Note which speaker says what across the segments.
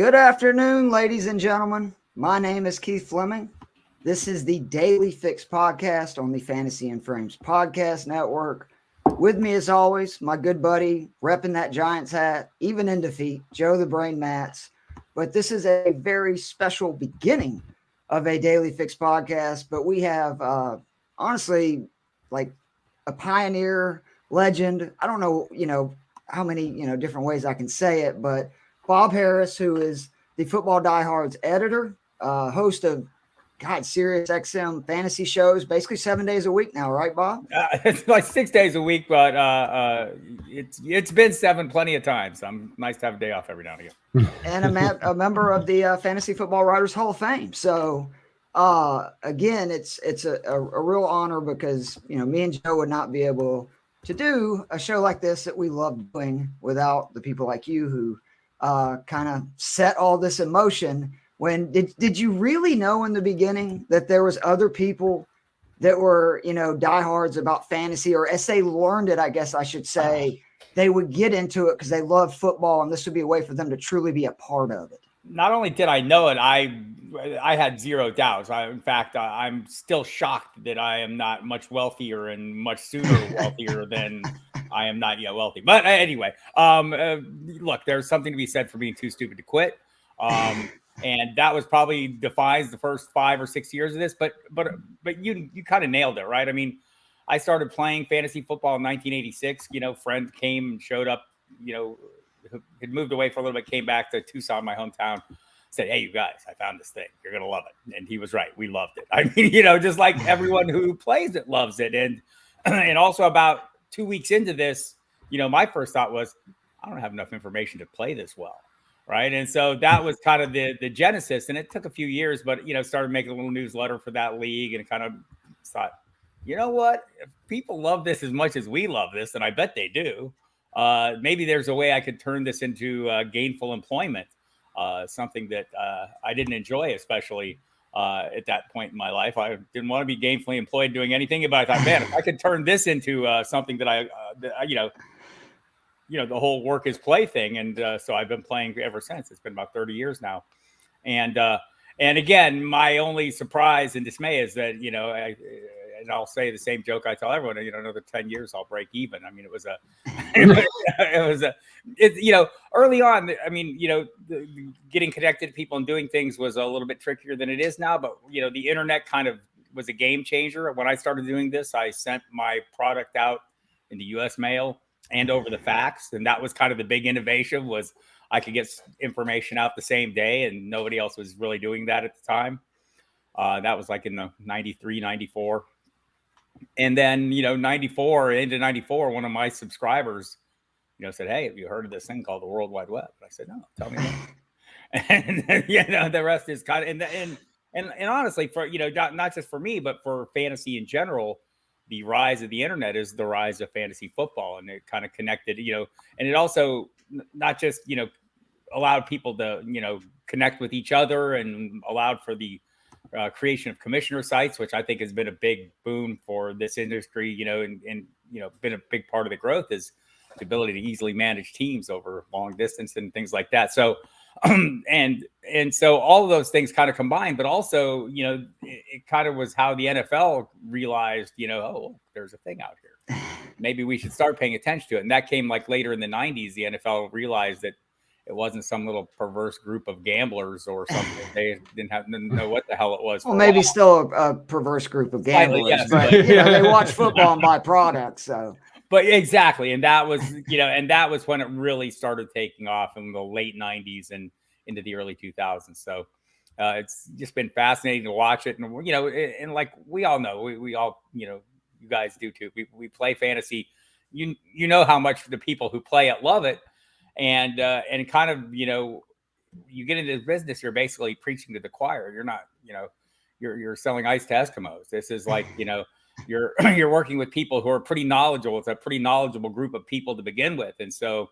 Speaker 1: Good afternoon, ladies and gentlemen. My name is Keith Fleming. This is the Daily Fix podcast on the Fantasy and Frames Podcast Network. With me, as always, my good buddy, repping that Giants hat, even in defeat, Joe the Brain Mats. But this is a very special beginning of a Daily Fix podcast. But we have, honestly, like a pioneer, legend. I don't know, how many, different ways I can say it, but Bob Harris, who is the Football Diehards editor, host of Sirius XM fantasy shows, basically 7 days a week now, right, Bob?
Speaker 2: It's like 6 days a week, but it's been seven plenty of times. Nice to have a day off every now and again.
Speaker 1: And a member of the Fantasy Football Writers Hall of Fame. So, again, it's a real honor because, me and Joe would not be able to do a show like this that we love doing without the people like you who kind of set all this in motion. When did you really know in the beginning that there was other people that were, diehards about fantasy, or as they learned it, I guess I should say, they would get into it because they love football and this would be a way for them to truly be a part of it?
Speaker 2: Not only did I know it, I had zero doubts. In fact, I'm still shocked that I am not much wealthier and much sooner wealthier than I am not yet wealthy. But anyway, look, there's something to be said for being too stupid to quit. And that was probably defines the first 5 or 6 years of this. But you kind of nailed it, right? I mean, I started playing fantasy football in 1986. Friend came and showed up, had moved away for a little bit, came back to Tucson, my hometown, said, "Hey, you guys, I found this thing. You're going to love it." And he was right. We loved it. I mean, just like everyone who plays it loves it. And also about 2 weeks into this, my first thought was, I don't have enough information to play this well. Right. And so that was kind of the genesis. And it took a few years, but, started making a little newsletter for that league and kind of thought, you know what? If people love this as much as we love this, and I bet they do, maybe there's a way I could turn this into gainful employment, something that I didn't enjoy, especially at that point in my life. I didn't want to be gainfully employed doing anything, but I thought, man, if I could turn this into something that the whole work is play thing. And so I've been playing ever since. It's been about 30 years now. And again, my only surprise and dismay is that, and I'll say the same joke I tell everyone, another 10 years, I'll break even. I mean, early on, I mean, getting connected to people and doing things was a little bit trickier than it is now. But, the internet kind of was a game changer. When I started doing this, I sent my product out in the U.S. mail and over the fax. And that was kind of the big innovation, was I could get information out the same day, and nobody else was really doing that at the time. That was like in the 93, 94. And then, 94 into 94, one of my subscribers, said, "Hey, have you heard of this thing called the World Wide Web?" And I said, "No, tell me about it." And the rest is kind of, and honestly, for, not just for me, but for fantasy in general, the rise of the internet is the rise of fantasy football. And it kind of connected, and it also not just, allowed people to, connect with each other, and allowed for the creation of commissioner sites, which I think has been a big boon for this industry, and been a big part of the growth, is the ability to easily manage teams over long distance and things like that. So, and so all of those things kind of combined, but also, it kind of was how the NFL realized, oh, there's a thing out here. Maybe we should start paying attention to it. And that came like later in the 90s. The NFL realized that it wasn't some little perverse group of gamblers or something. They didn't know what the hell it was.
Speaker 1: Well, maybe still a perverse group of gamblers, yes, but they watch football and buy products. So,
Speaker 2: but exactly, and that was that was when it really started taking off in the late 90s and into the early 2000s. So it's just been fascinating to watch it, and and like we all know, we all you guys do too. We play fantasy. You know how much the people who play it love it. And kind of, you get into this business, you're basically preaching to the choir. You're not, you're selling ice to Eskimos. This is like, you're working with people who are pretty knowledgeable. It's a pretty knowledgeable group of people to begin with. And so,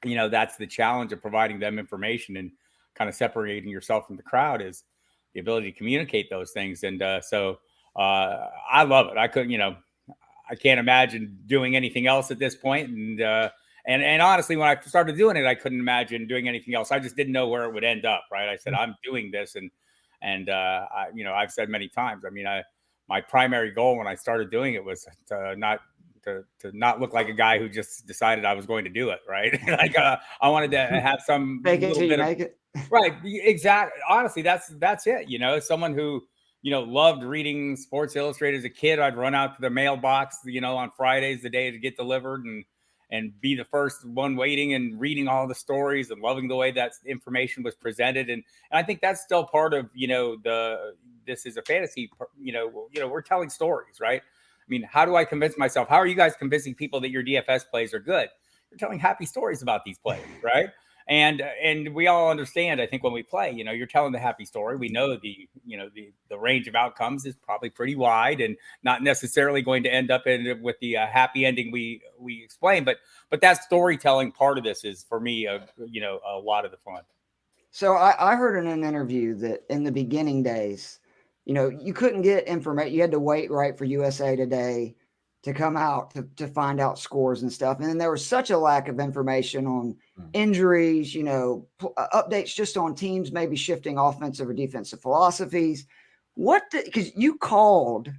Speaker 2: that's the challenge of providing them information and kind of separating yourself from the crowd, is the ability to communicate those things. And so I love it. I couldn't, I can't imagine doing anything else at this point. And And honestly, when I started doing it, I couldn't imagine doing anything else. I just didn't know where it would end up. Right. I said, I'm doing this. And I've said many times, I mean, my primary goal when I started doing it was to not look like a guy who just decided I was going to do it. Right. Like, I wanted to have some
Speaker 1: Make it
Speaker 2: little
Speaker 1: till you
Speaker 2: bit of,
Speaker 1: make it.
Speaker 2: right. Exactly. Honestly, that's it. You know, someone who, loved reading Sports Illustrated as a kid. I'd run out to the mailbox, on Fridays, the day to get delivered, and be the first one waiting and reading all the stories and loving the way that information was presented. And I think that's still part of, this is a fantasy, we're telling stories, right? I mean, how do I convince myself? How are you guys convincing people that your DFS plays are good? You're telling happy stories about these players, right? And we all understand, I think, when we play, you're telling the happy story. We know the range of outcomes is probably pretty wide and not necessarily going to end up with the happy ending we explain. But that storytelling part of this is, for me, a lot of the fun.
Speaker 1: So I heard in an interview that in the beginning days, you couldn't get information. You had to wait, right, for USA Today to come out to find out scores and stuff. And then there was such a lack of information on injuries, updates just on teams maybe shifting offensive or defensive philosophies. Because you called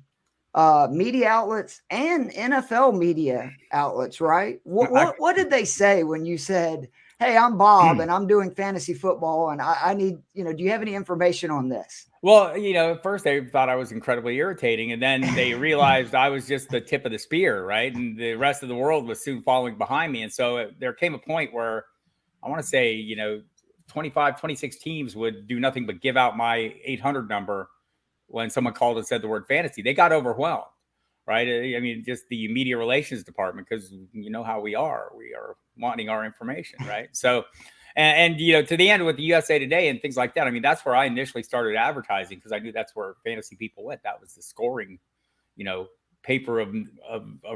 Speaker 1: media outlets and NFL media outlets, right? What did they say when you said, hey, I'm Bob and I'm doing fantasy football and I need, do you have any information on this?
Speaker 2: Well, at first they thought I was incredibly irritating, and then they realized I was just the tip of the spear, right? And the rest of the world was soon following behind me. And so there came a point where I want to say, 25, 26 teams would do nothing but give out my 800 number when someone called and said the word fantasy. They got overwhelmed, right? I mean, just the media relations department, because you know how we are wanting our information, right? So, and to the end with the USA Today and things like that. I mean, that's where I initially started advertising, because I knew that's where fantasy people went. That was the scoring, paper of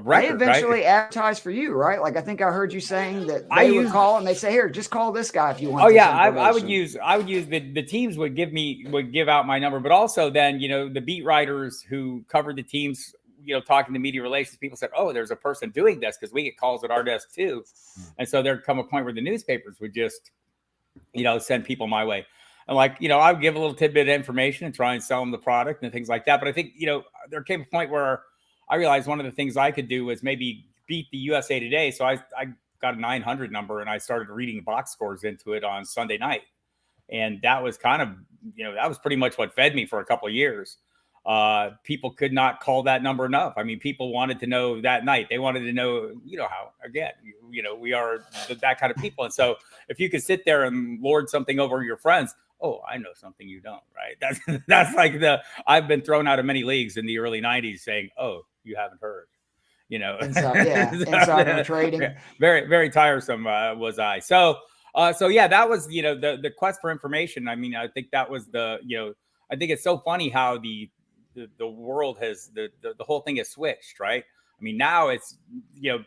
Speaker 2: record.
Speaker 1: They eventually advertised for you, right? Like, I think I heard you saying that they would call and they say, here, just call this guy if you want.
Speaker 2: Oh yeah, I would use the teams would give out my number, but also then the beat writers who covered the teams, talking to media relations people said, oh, there's a person doing this, because we get calls at our desk too. And so there'd come a point where the newspapers would just, send people my way. And I would give a little tidbit of information and try and sell them the product and things like that. But I think, there came a point where I realized one of the things I could do was maybe beat the USA Today. So I got a 900 number and I started reading box scores into it on Sunday night. And that was kind of, that was pretty much what fed me for a couple of years. People could not call that number enough. I mean, people wanted to know that night. They wanted to know, how, again, we are that kind of people. And so if you could sit there and lord something over your friends, oh, I know something you don't, right? That's like I've been thrown out of many leagues in the early 90s saying, oh, you haven't heard,
Speaker 1: insider trading.
Speaker 2: Very, very tiresome was I. So yeah, that was, the quest for information. I mean, I think that was I think it's so funny how the world has, the whole thing has switched, right? I mean, now it's,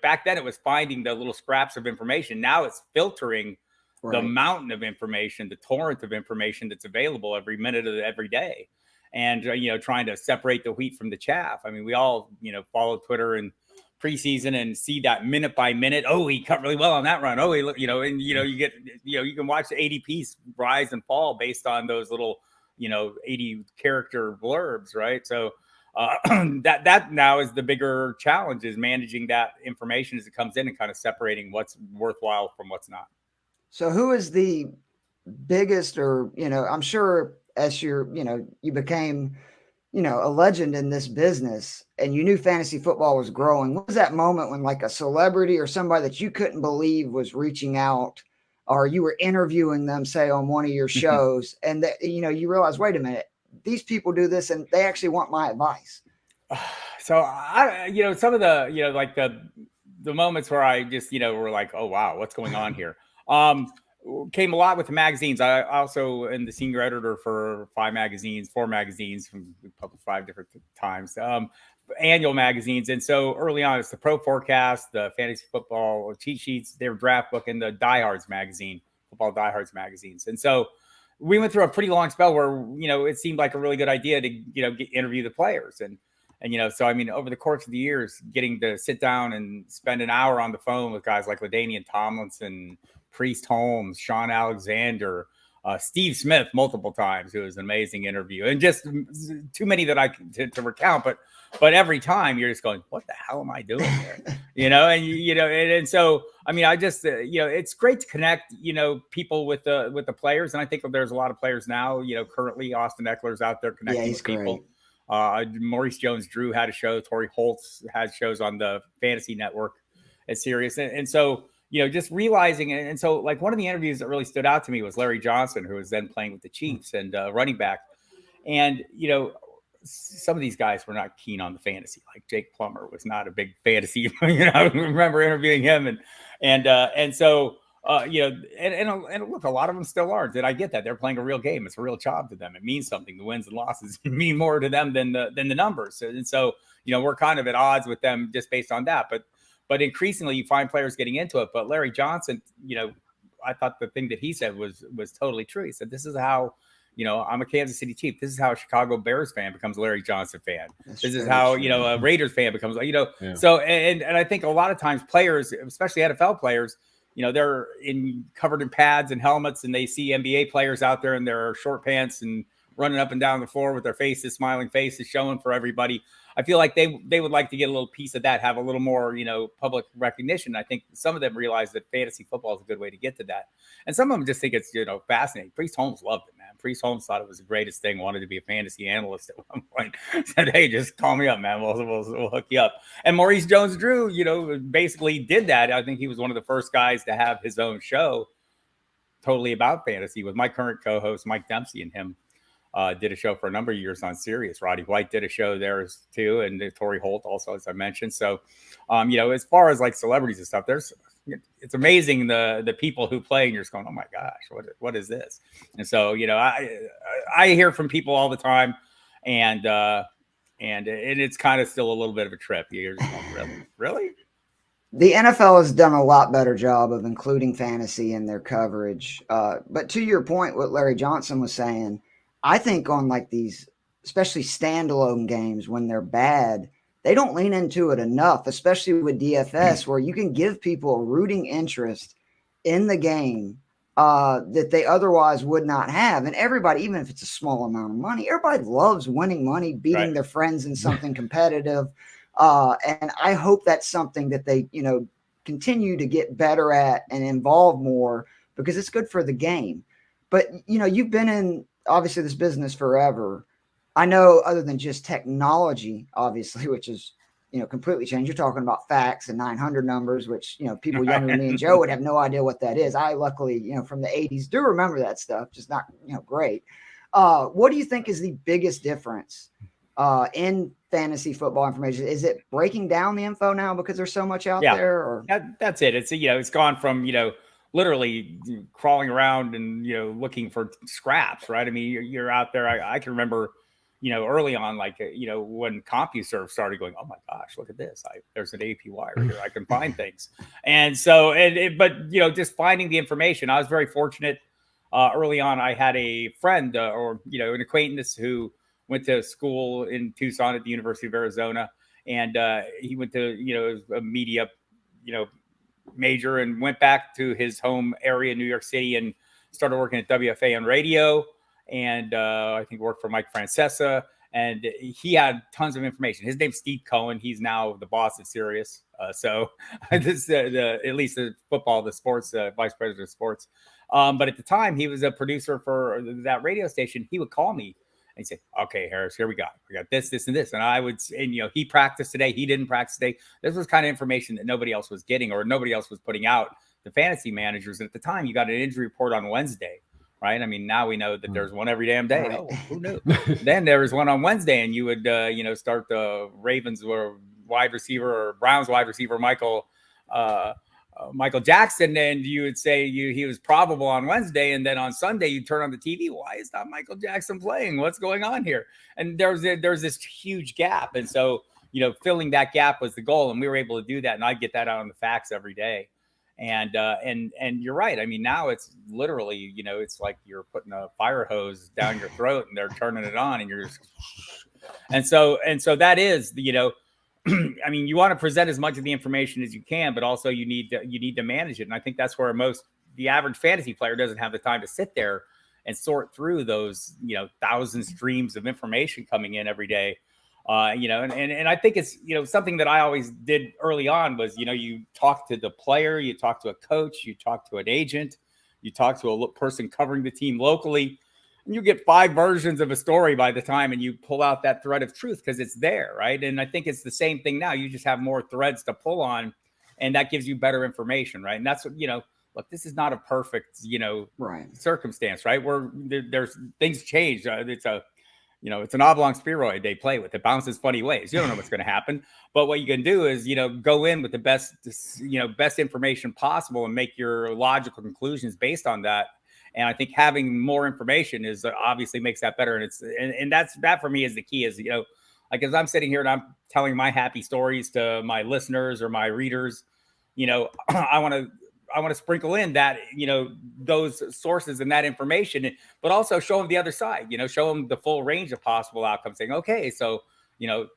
Speaker 2: back then it was finding the little scraps of information. Now it's filtering the mountain of information, the torrent of information that's available every minute of every day. And, trying to separate the wheat from the chaff. I mean, we all, follow Twitter and preseason and see that minute by minute. Oh, he cut really well on that run. Oh, you get, you can watch the ADPs rise and fall based on those little, 80 character blurbs. Right. So that now is the bigger challenge, is managing that information as it comes in and kind of separating what's worthwhile from what's not.
Speaker 1: So who is the biggest, or, I'm sure as you became, a legend in this business and you knew fantasy football was growing. What was that moment when like a celebrity or somebody that you couldn't believe was reaching out, or you were interviewing them, say, on one of your shows, and that, you realize, wait a minute, these people do this and they actually want my advice?
Speaker 2: So some of the, like the moments where I just, were like, oh, wow, what's going on here? Came a lot with the magazines. I also am the senior editor for 4 magazines from 5 different times, annual magazines. And so early on, it's the Pro Forecast, the Fantasy Football Cheat Sheets, their draft book, and the Diehards magazine, Football Diehards magazines. And so we went through a pretty long spell where, it seemed like a really good idea to, interview the players. And And, so, I mean, over the course of the years, getting to sit down and spend an hour on the phone with guys like LaDainian Tomlinson, Priest Holmes, Sean Alexander, Steve Smith multiple times. It was an amazing interview, and just too many that I to recount. But every time you're just going, what the hell am I doing here? And so, I mean, I just, it's great to connect, people with the players. And I think there's a lot of players now, currently Austin Eckler's out there connecting with people. Maurice Jones-Drew had a show. Torrey Holtz had shows on the Fantasy Network at Sirius. And so, just realizing it. And so, like, one of the interviews that really stood out to me was Larry Johnson, who was then playing with the Chiefs and running back. And, some of these guys were not keen on the fantasy. Like Jake Plummer was not a big fantasy. I remember interviewing him, and so and look, a lot of them still aren't. Did I get that? They're playing a real game. It's a real job to them. It means something. The wins and losses mean more to them than the numbers. And so we're kind of at odds with them just based on that. But increasingly, you find players getting into it. But Larry Johnson, I thought the thing that he said was totally true. He said, "This is how." I'm a Kansas City Chief. This is how a Chicago Bears fan becomes a Larry Johnson fan. This is how, a Raiders fan becomes, Yeah. So, and I think a lot of times players, especially NFL players, they're covered in pads and helmets, and they see NBA players out there in their short pants and running up and down the floor with their faces, smiling faces, showing for everybody. I feel like they would like to get a little piece of that, have a little more, public recognition. I think some of them realize that fantasy football is a good way to get to that. And some of them just think it's, fascinating. Priest Holmes loved it, man. Priest Holmes thought it was the greatest thing, wanted to be a fantasy analyst at one point. Said, "Hey, just call me up, man. We'll hook you up." And Maurice Jones-Drew, basically did that. I think he was one of the first guys to have his own show totally about fantasy with my current co-host, Mike Dempsey, and him. Did a show for a number of years on Sirius. Roddy White did a show there too, and Torrey Holt also, as I mentioned. So, as far as like celebrities and stuff, it's amazing the people who play, and you're just going, "Oh my gosh, what is this?" And so, I hear from people all the time, and it's kind of still a little bit of a trip. You're just going, really?
Speaker 1: The NFL has done a lot better job of including fantasy in their coverage. But to your point, what Larry Johnson was saying, I think on like these, especially standalone games when they're bad, they don't lean into it enough, especially with DFS, where you can give people a rooting interest in the game that they otherwise would not have. And everybody, even if it's a small amount of money, everybody loves winning money, beating their friends in something competitive. And I hope that's something that they, continue to get better at and involve more, because it's good for the game. But, you've been in, obviously, this business forever. I know, other than just technology, obviously, which is, completely changed. You're talking about facts and 900 numbers, which, people younger than me and Joe would have no idea what that is. I luckily, from the 80s do remember that stuff, just not, great. What do you think is the biggest difference in fantasy football information? Is it breaking down the info now because there's so much out there? Or
Speaker 2: that's it. It's, it's gone from, literally crawling around and, looking for scraps, right? I mean, you're out there. I can remember, early on, like, when CompuServe started going, "Oh my gosh, look at this. There's an APY right here. I can find things." And so, but, just finding the information, I was very fortunate. Early on, I had a friend or, an acquaintance who went to school in Tucson at the University of Arizona. And he went to, a media, major, and went back to his home area, New York City, and started working at WFAN radio. And I think worked for Mike Francesa. And he had tons of information. His name's Steve Cohen. He's now the boss at Sirius. So this at least the football, the sports, vice president of sports. But at the time, he was a producer for that radio station. He would call me and say, "Okay, Harris, here we got this, this, and this." And I would, and he practiced today. He didn't practice today. This was kind of information that nobody else was getting, or nobody else was putting out. The fantasy managers. And at the time, you got an injury report on Wednesday, right? I mean, now we know that there's one every damn day. Right. Oh, who knew? Then there was one on Wednesday, and you would, start the Ravens or wide receiver or Browns wide receiver Michael Jackson, and you would say he was probable on Wednesday, and then on Sunday you turn on the TV. Why is not Michael Jackson playing? What's going on here? And there's this huge gap, and so filling that gap was the goal, and we were able to do that. And I get that out on the facts every day. And you're right. I mean, now it's literally, it's like you're putting a fire hose down your throat and they're turning it on, and you're just And so that is, I mean, you want to present as much of the information as you can, but also you need to manage it. And I think that's where the average fantasy player doesn't have the time to sit there and sort through those, thousand streams of information coming in every day. And I think it's, something that I always did early on was, you talk to the player, you talk to a coach, you talk to an agent, you talk to a person covering the team locally, and you get 5 versions of a story by the time, and you pull out that thread of truth because it's there, right? And I think it's the same thing now. You just have more threads to pull on, and that gives you better information, right? And that's what, look, this is not a perfect, circumstance, right? Where there's things change. It's an oblong spheroid they play with. It bounces funny ways. You don't know what's going to happen. But what you can do is, go in with the best information possible and make your logical conclusions based on that. And I think having more information is obviously makes that better. And that for me is the key is, like as I'm sitting here and I'm telling my happy stories to my listeners or my readers, I want to sprinkle in that, those sources and that information, but also show them the other side, show them the full range of possible outcomes, saying, okay, so,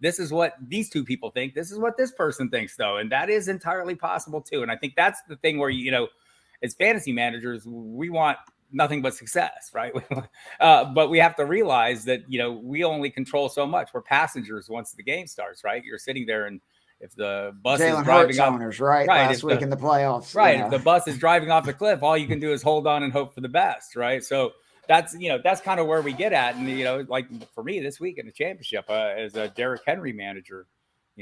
Speaker 2: this is what these 2 people think. This is what this person thinks, though. And that is entirely possible, too. And I think that's the thing where, as fantasy managers, we want nothing but success, right? But we have to realize that, we only control so much. We're passengers once the game starts, right? You're sitting there, and if the bus is driving off,
Speaker 1: owners, right? Last week in the playoffs,
Speaker 2: right? If the bus is driving off the cliff, all you can do is hold on and hope for the best, right? So that's kind of where we get at. And like for me this week in the championship, as a Derrick Henry manager,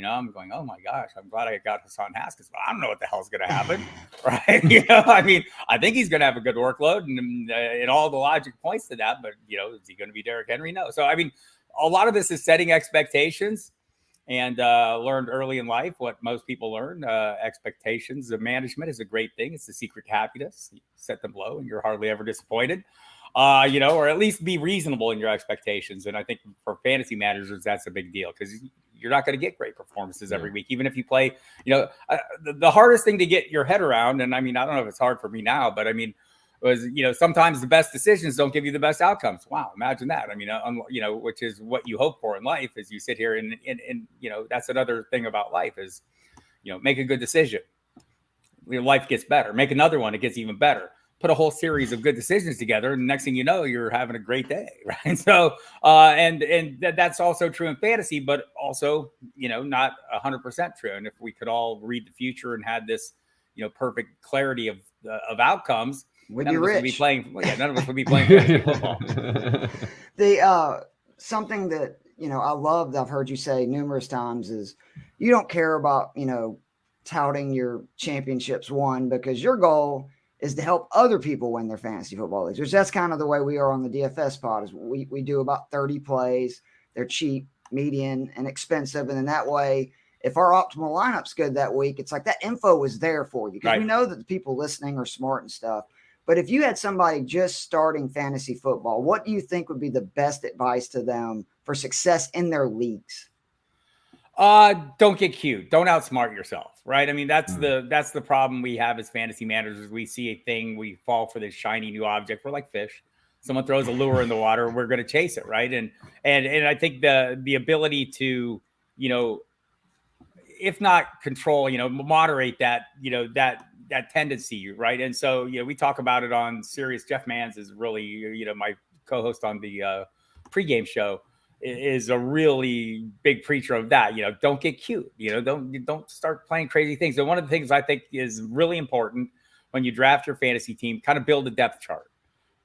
Speaker 2: I'm going, oh my gosh, I'm glad I got Hassan Haskins, but I don't know what the hell's going to happen, right? I mean, I think he's going to have a good workload, and all the logic points to that. But is he going to be Derrick Henry? No. So I mean, a lot of this is setting expectations, and learned early in life what most people learn. Expectations of management is a great thing. It's the secret to happiness. You set them low, and you're hardly ever disappointed. Or at least be reasonable in your expectations. And I think for fantasy managers, that's a big deal because you're not going to get great performances every week, even if you play, the hardest thing to get your head around. And I mean, I don't know if it's hard for me now, but I mean, was, sometimes the best decisions don't give you the best outcomes. Wow. Imagine that. I mean, which is what you hope for in life is you sit here and that's another thing about life is, make a good decision. Your life gets better. Make another one. It gets even better. Put a whole series of good decisions together, and next thing you know, you're having a great day, right? So, that's also true in fantasy, but also, not 100% true. And if we could all read the future and had this, perfect clarity of outcomes,
Speaker 1: we'd be rich.
Speaker 2: None of us would be playing fantasy football.
Speaker 1: Something that I love that I've heard you say numerous times is you don't care about touting your championships won because your goal is to help other people win their fantasy football leagues, which that's kind of the way we are on the DFS pod is we do about 30 plays. They're cheap, median, and expensive. And then that way, if our optimal lineup's good that week, it's like that info was there for you because we know that the people listening are smart and stuff. But if you had somebody just starting fantasy football, what do you think would be the best advice to them for success in their leagues?
Speaker 2: Don't get cute. Don't outsmart yourself, right? I mean, that's the problem we have as fantasy managers. We see a thing, we fall for this shiny new object. We're like fish. Someone throws a lure in the water, we're going to chase it, right? And I think the ability to, if not control, moderate that, that tendency, right? And so, we talk about it on Sirius. Jeff Mans is really, my co-host on the pregame show. Is a really big preacher of that. Don't get cute. Don't start playing crazy things. And one of the things I think is really important when you draft your fantasy team, kind of build a depth chart,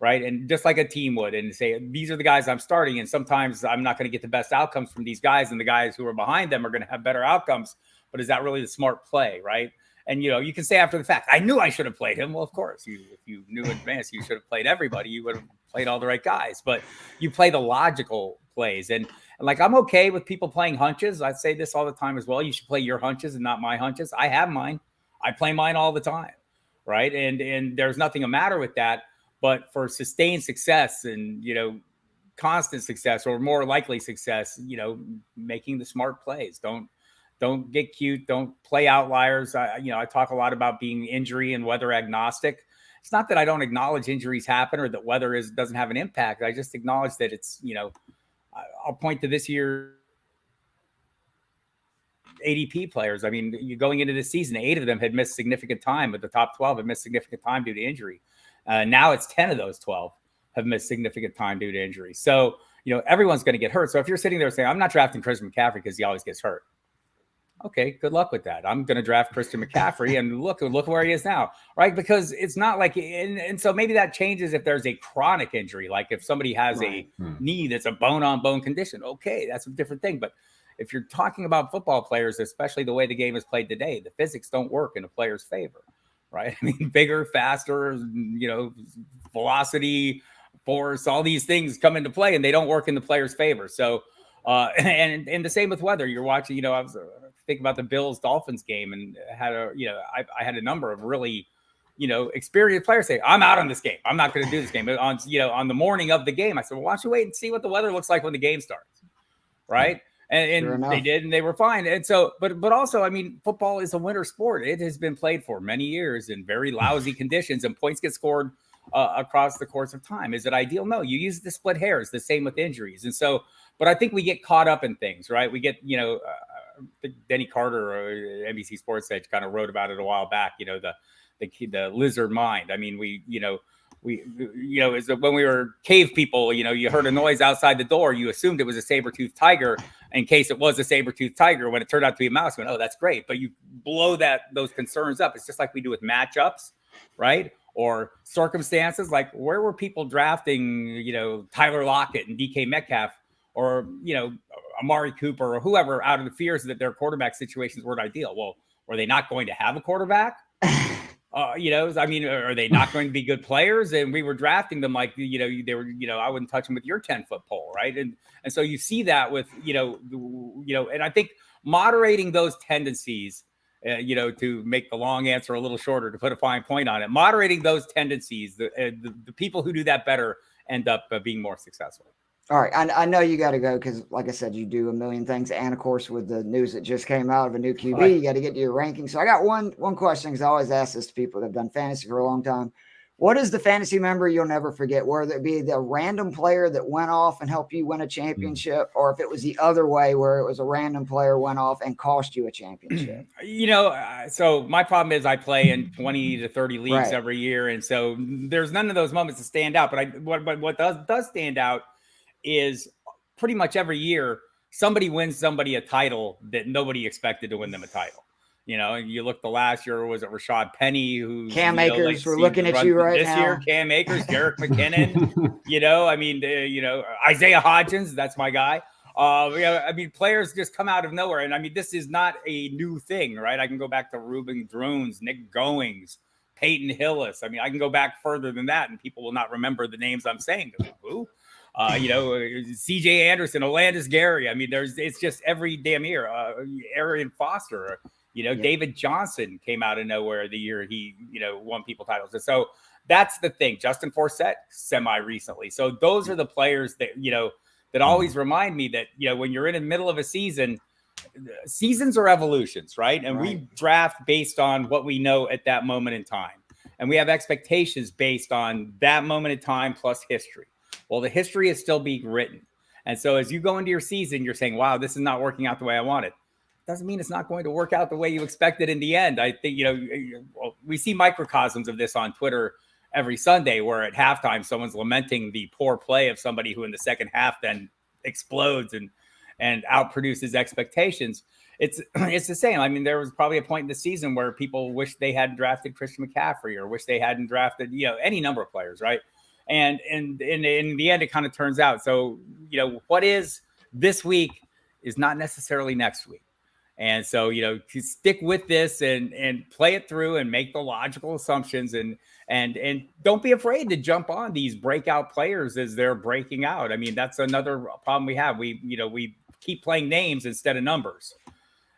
Speaker 2: right? And just like a team would, and say, these are the guys I'm starting. And sometimes I'm not going to get the best outcomes from these guys, and the guys who are behind them are going to have better outcomes. But is that really the smart play, right? And, you can say after the fact, I knew I should have played him. Well, of course, if you knew in advance you should have played everybody, you would have played all the right guys. But you play the logical plays. And like, I'm okay with people playing hunches. I say this all the time as well. You should play your hunches and not my hunches. I have mine. I play mine all the time, right? And there's nothing the matter with that. But for sustained success and, constant success or more likely success, making the smart plays. Don't get cute. Don't play outliers. I talk a lot about being injury and weather agnostic. It's not that I don't acknowledge injuries happen or that weather doesn't have an impact. I just acknowledge that it's, I'll point to this year ADP players. I mean, you're going into this season, 8 of them had missed significant time, but the top 12 had missed significant time due to injury. Now it's 10 of those 12 have missed significant time due to injury. So, everyone's going to get hurt. So if you're sitting there saying, I'm not drafting Christian McCaffrey because he always gets hurt. Okay, good luck with that. I'm going to draft Christian McCaffrey and look where he is now, right? Because it's not like, and so maybe that changes if there's a chronic injury, like if somebody has a knee that's a bone-on-bone condition. Okay, that's a different thing. But if you're talking about football players, especially the way the game is played today, the physics don't work in a player's favor, right? I mean, bigger, faster, velocity, force, all these things come into play, and they don't work in the player's favor. So, and the same with weather. You're watching, I was thinking about the Bills-Dolphins game, and had I had a number of really, experienced players say, I'm out on this game. I'm not going to do this game. On the morning of the game, I said, well, why don't you wait and see what the weather looks like when the game starts, right? And they did, and they were fine. And so, but also, I mean, football is a winter sport. It has been played for many years in very lousy conditions, and points get scored across the course of time. Is it ideal? No. You use the split hairs. The same with injuries. And so, but I think we get caught up in things, right? We get, Denny Carter, NBC Sports Edge, kind of wrote about it a while back. The lizard mind. I mean, when we were cave people, you heard a noise outside the door. You assumed it was a saber-toothed tiger in case it was a saber-toothed tiger. When it turned out to be a mouse, you went, oh, that's great. But you blow those concerns up. It's just like we do with matchups, right? Or circumstances, like where were people drafting, Tyler Lockett and DK Metcalf, or, Amari Cooper or whoever, out of the fears that their quarterback situations weren't ideal. Well, were they not going to have a quarterback? Are they not going to be good players? And we were drafting them like, they were, I wouldn't touch them with your 10-foot pole, right? And so you see that with, and I think moderating those tendencies, to make the long answer a little shorter, to put a fine point on it, moderating those tendencies, the people who do that better end up being more successful.
Speaker 1: All right. I know you got to go because, like I said, you do a million things. And, of course, with the news that just came out of a new QB, you got to get to your ranking. So I got one question, because I always ask this to people that have done fantasy for a long time. What is the fantasy member you'll never forget? Whether it be the random player that went off and helped you win a championship, or if it was the other way where it was a random player went off and cost you a championship?
Speaker 2: So my problem is I play in 20 to 30 leagues every year. And so there's none of those moments that stand out. But what does stand out is pretty much every year somebody wins somebody a title that nobody expected to win them a title. You look, the last year, was it Rashad Penny, who
Speaker 1: Cam Akers, we're looking at you right
Speaker 2: this
Speaker 1: now.
Speaker 2: Year, Cam Akers, Jerick McKinnon, Isaiah Hodgins, that's my guy. Players just come out of nowhere. And this is not a new thing, right? I can go back to Ruben Drones, Nick Goings, Peyton Hillis. I can go back further than that, and people will not remember the names I'm saying. Who? CJ Anderson, Olandis Gary. It's just every damn year. Arian Foster, David Johnson came out of nowhere the year he, won people titles. And so that's the thing. Justin Forsett semi-recently. So those are the players that, that always remind me that, when you're in the middle of a season, seasons are evolutions, right? And we draft based on what we know at that moment in time. And we have expectations based on that moment in time plus history. Well, the history is still being written. And so as you go into your season, you're saying, wow, this is not working out the way I wanted. Doesn't mean it's not going to work out the way you expected in the end. I think, we see microcosms of this on Twitter every Sunday, where at halftime, someone's lamenting the poor play of somebody who in the second half then explodes and outproduces expectations. It's the same. There was probably a point in the season where people wish they hadn't drafted Christian McCaffrey, or wish they hadn't drafted, any number of players, right? And in the end, it kind of turns out. So, what is this week is not necessarily next week. And so, to stick with this and play it through and make the logical assumptions, and don't be afraid to jump on these breakout players as they're breaking out. That's another problem we have. We keep playing names instead of numbers,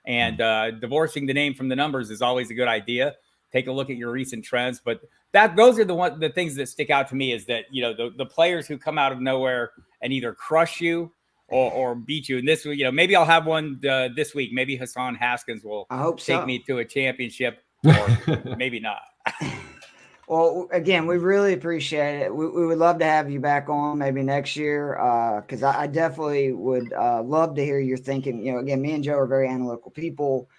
Speaker 2: and divorcing the name from the numbers is always a good idea. Take a look at your recent trends, but those are the things that stick out to me, is that, the players who come out of nowhere and either crush you or beat you. And this, maybe I'll have one this week. Maybe Hassan Haskins will take me to a championship, or maybe not.
Speaker 1: Well, again, we really appreciate it. We would love to have you back on maybe next year because I definitely would love to hear your thinking. Again, me and Joe are very analytical people.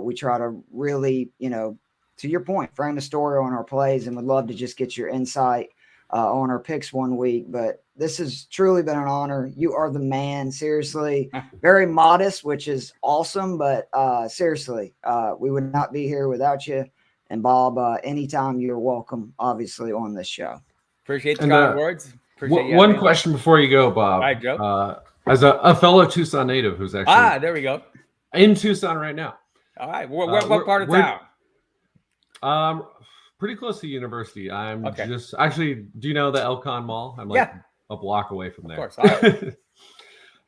Speaker 1: We try to really, to your point, frame a story on our plays and would love to just get your insight on our picks one week. But this has truly been an honor. You are the man, seriously. Very modest, which is awesome. But seriously, we would not be here without you. And Bob, anytime you're welcome, obviously, on this show.
Speaker 2: Appreciate the kind words. Appreciate you.
Speaker 3: One question before you go, Bob.
Speaker 2: All right, Joe.
Speaker 3: As a fellow Tucson native who's actually
Speaker 2: there we go,
Speaker 3: in Tucson right now.
Speaker 2: All right, what part of town?
Speaker 3: Pretty close to the university. I'm
Speaker 2: okay.
Speaker 3: just actually. Do you know the Elcon Mall? I'm like a block away from there.
Speaker 2: Of course. Right.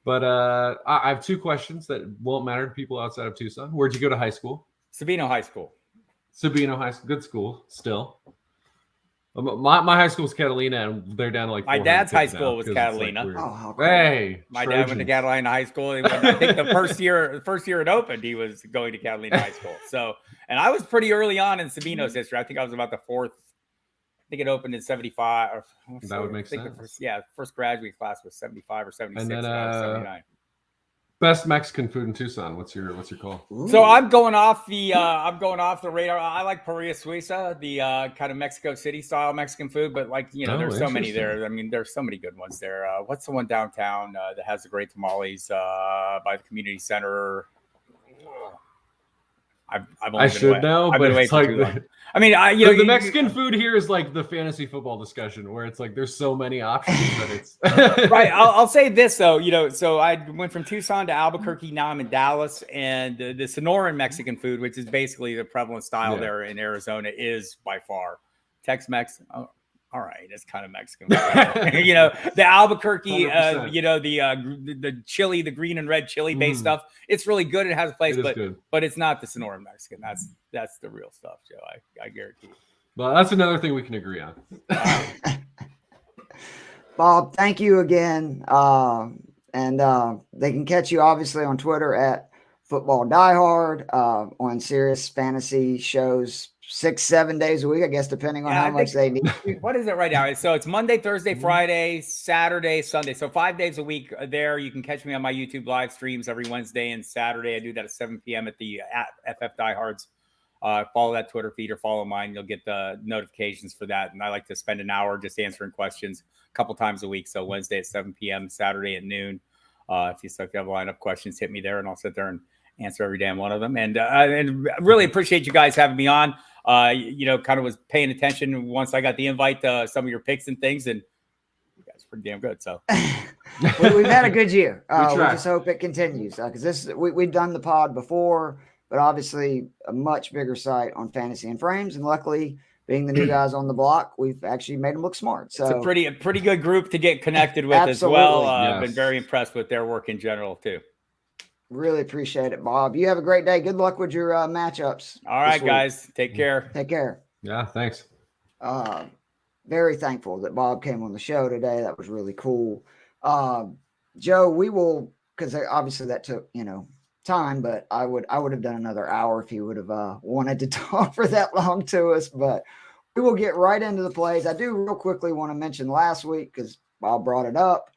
Speaker 3: But I have two questions that won't matter to people outside of Tucson. Where'd you go to high school?
Speaker 2: Sabino High School.
Speaker 3: Sabino High School, good school still. My high school was Catalina, and they're down to like.
Speaker 2: My dad's high school was Catalina.
Speaker 3: Like hey,
Speaker 2: my dad went to Catalina High School. I think the first year it opened, he was going to Catalina High School. So, and I was pretty early on in Sabino's history. I think I was about the fourth. I think it opened in 75.
Speaker 3: That would make sense.
Speaker 2: First graduate class was 75 or 76.
Speaker 3: And then
Speaker 2: 79.
Speaker 3: Best Mexican food in Tucson. What's your call?
Speaker 1: Ooh.
Speaker 2: So I'm going off the radar. I like Parrilla Suiza, the kind of Mexico City style Mexican food, but there's so many there. I mean, there's so many good ones there. What's the one downtown that has the great tamales by the community center?
Speaker 3: I should know, but it's like
Speaker 2: I mean,
Speaker 3: the Mexican food here is like the fantasy football discussion where it's like there's so many options that it's
Speaker 2: right. I'll say this though, so I went from Tucson to Albuquerque. Now I'm in Dallas, and the Sonoran Mexican food, which is basically the prevalent style there in Arizona, is by far Tex-Mex. All right, it's kind of Mexican. The Albuquerque, the chili, the green and red chili based stuff. It's really good. It has a place, but it's not the Sonoran Mexican. That's the real stuff, Joe. I guarantee you.
Speaker 3: Well, that's another thing we can agree on.
Speaker 1: Bob, thank you again. And they can catch you obviously on Twitter at FootballDieHard, on Sirius Fantasy shows 6-7 days a week, I guess, depending on how much they need.
Speaker 2: What is it right now? So it's Monday, Thursday, Friday, Saturday, Sunday. So 5 days a week there. You can catch me on my YouTube live streams every Wednesday and Saturday. I do that at 7 p.m. at FFDiehards. Follow that Twitter feed or follow mine. You'll get the notifications for that. And I like to spend an hour just answering questions a couple times a week. So Wednesday at 7 p.m., Saturday at noon. If you have lineup questions, hit me there and I'll sit there and answer every damn one of them. And really appreciate you guys having me on. Kind of was paying attention once I got the invite to some of your picks and things, and you guys are pretty damn good. So
Speaker 1: we've had a good year. We just hope it continues because we've done the pod before, but obviously a much bigger site on Fantasy and Frames, and luckily, being the new guys on the block, we've actually made them look smart. So
Speaker 2: it's a pretty good group to get connected with as well. I've been very impressed with their work in general too.
Speaker 1: Really appreciate it, Bob. You have a great day. Good luck with your matchups.
Speaker 2: All right, guys. Take care.
Speaker 1: Take care.
Speaker 3: Yeah, thanks.
Speaker 1: Very thankful that Bob came on the show today. That was really cool. Joe, we will, because obviously that took, time, but I would have done another hour if he would have wanted to talk for that long to us, but we will get right into the plays. I do real quickly want to mention last week because Bob brought it up.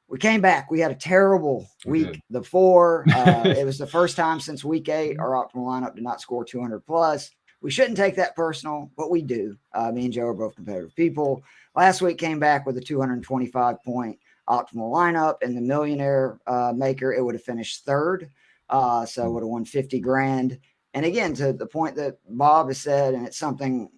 Speaker 1: We came back. We had a terrible week before. It was the first time since week 8 our optimal lineup did not score 200 plus. We shouldn't take that personal, but we do. Me and Joe are both competitive people. Last week came back with a 225-point optimal lineup, and the millionaire maker, it would have finished third. So it would have won $50,000. And again, to the point that Bob has said, and it's something,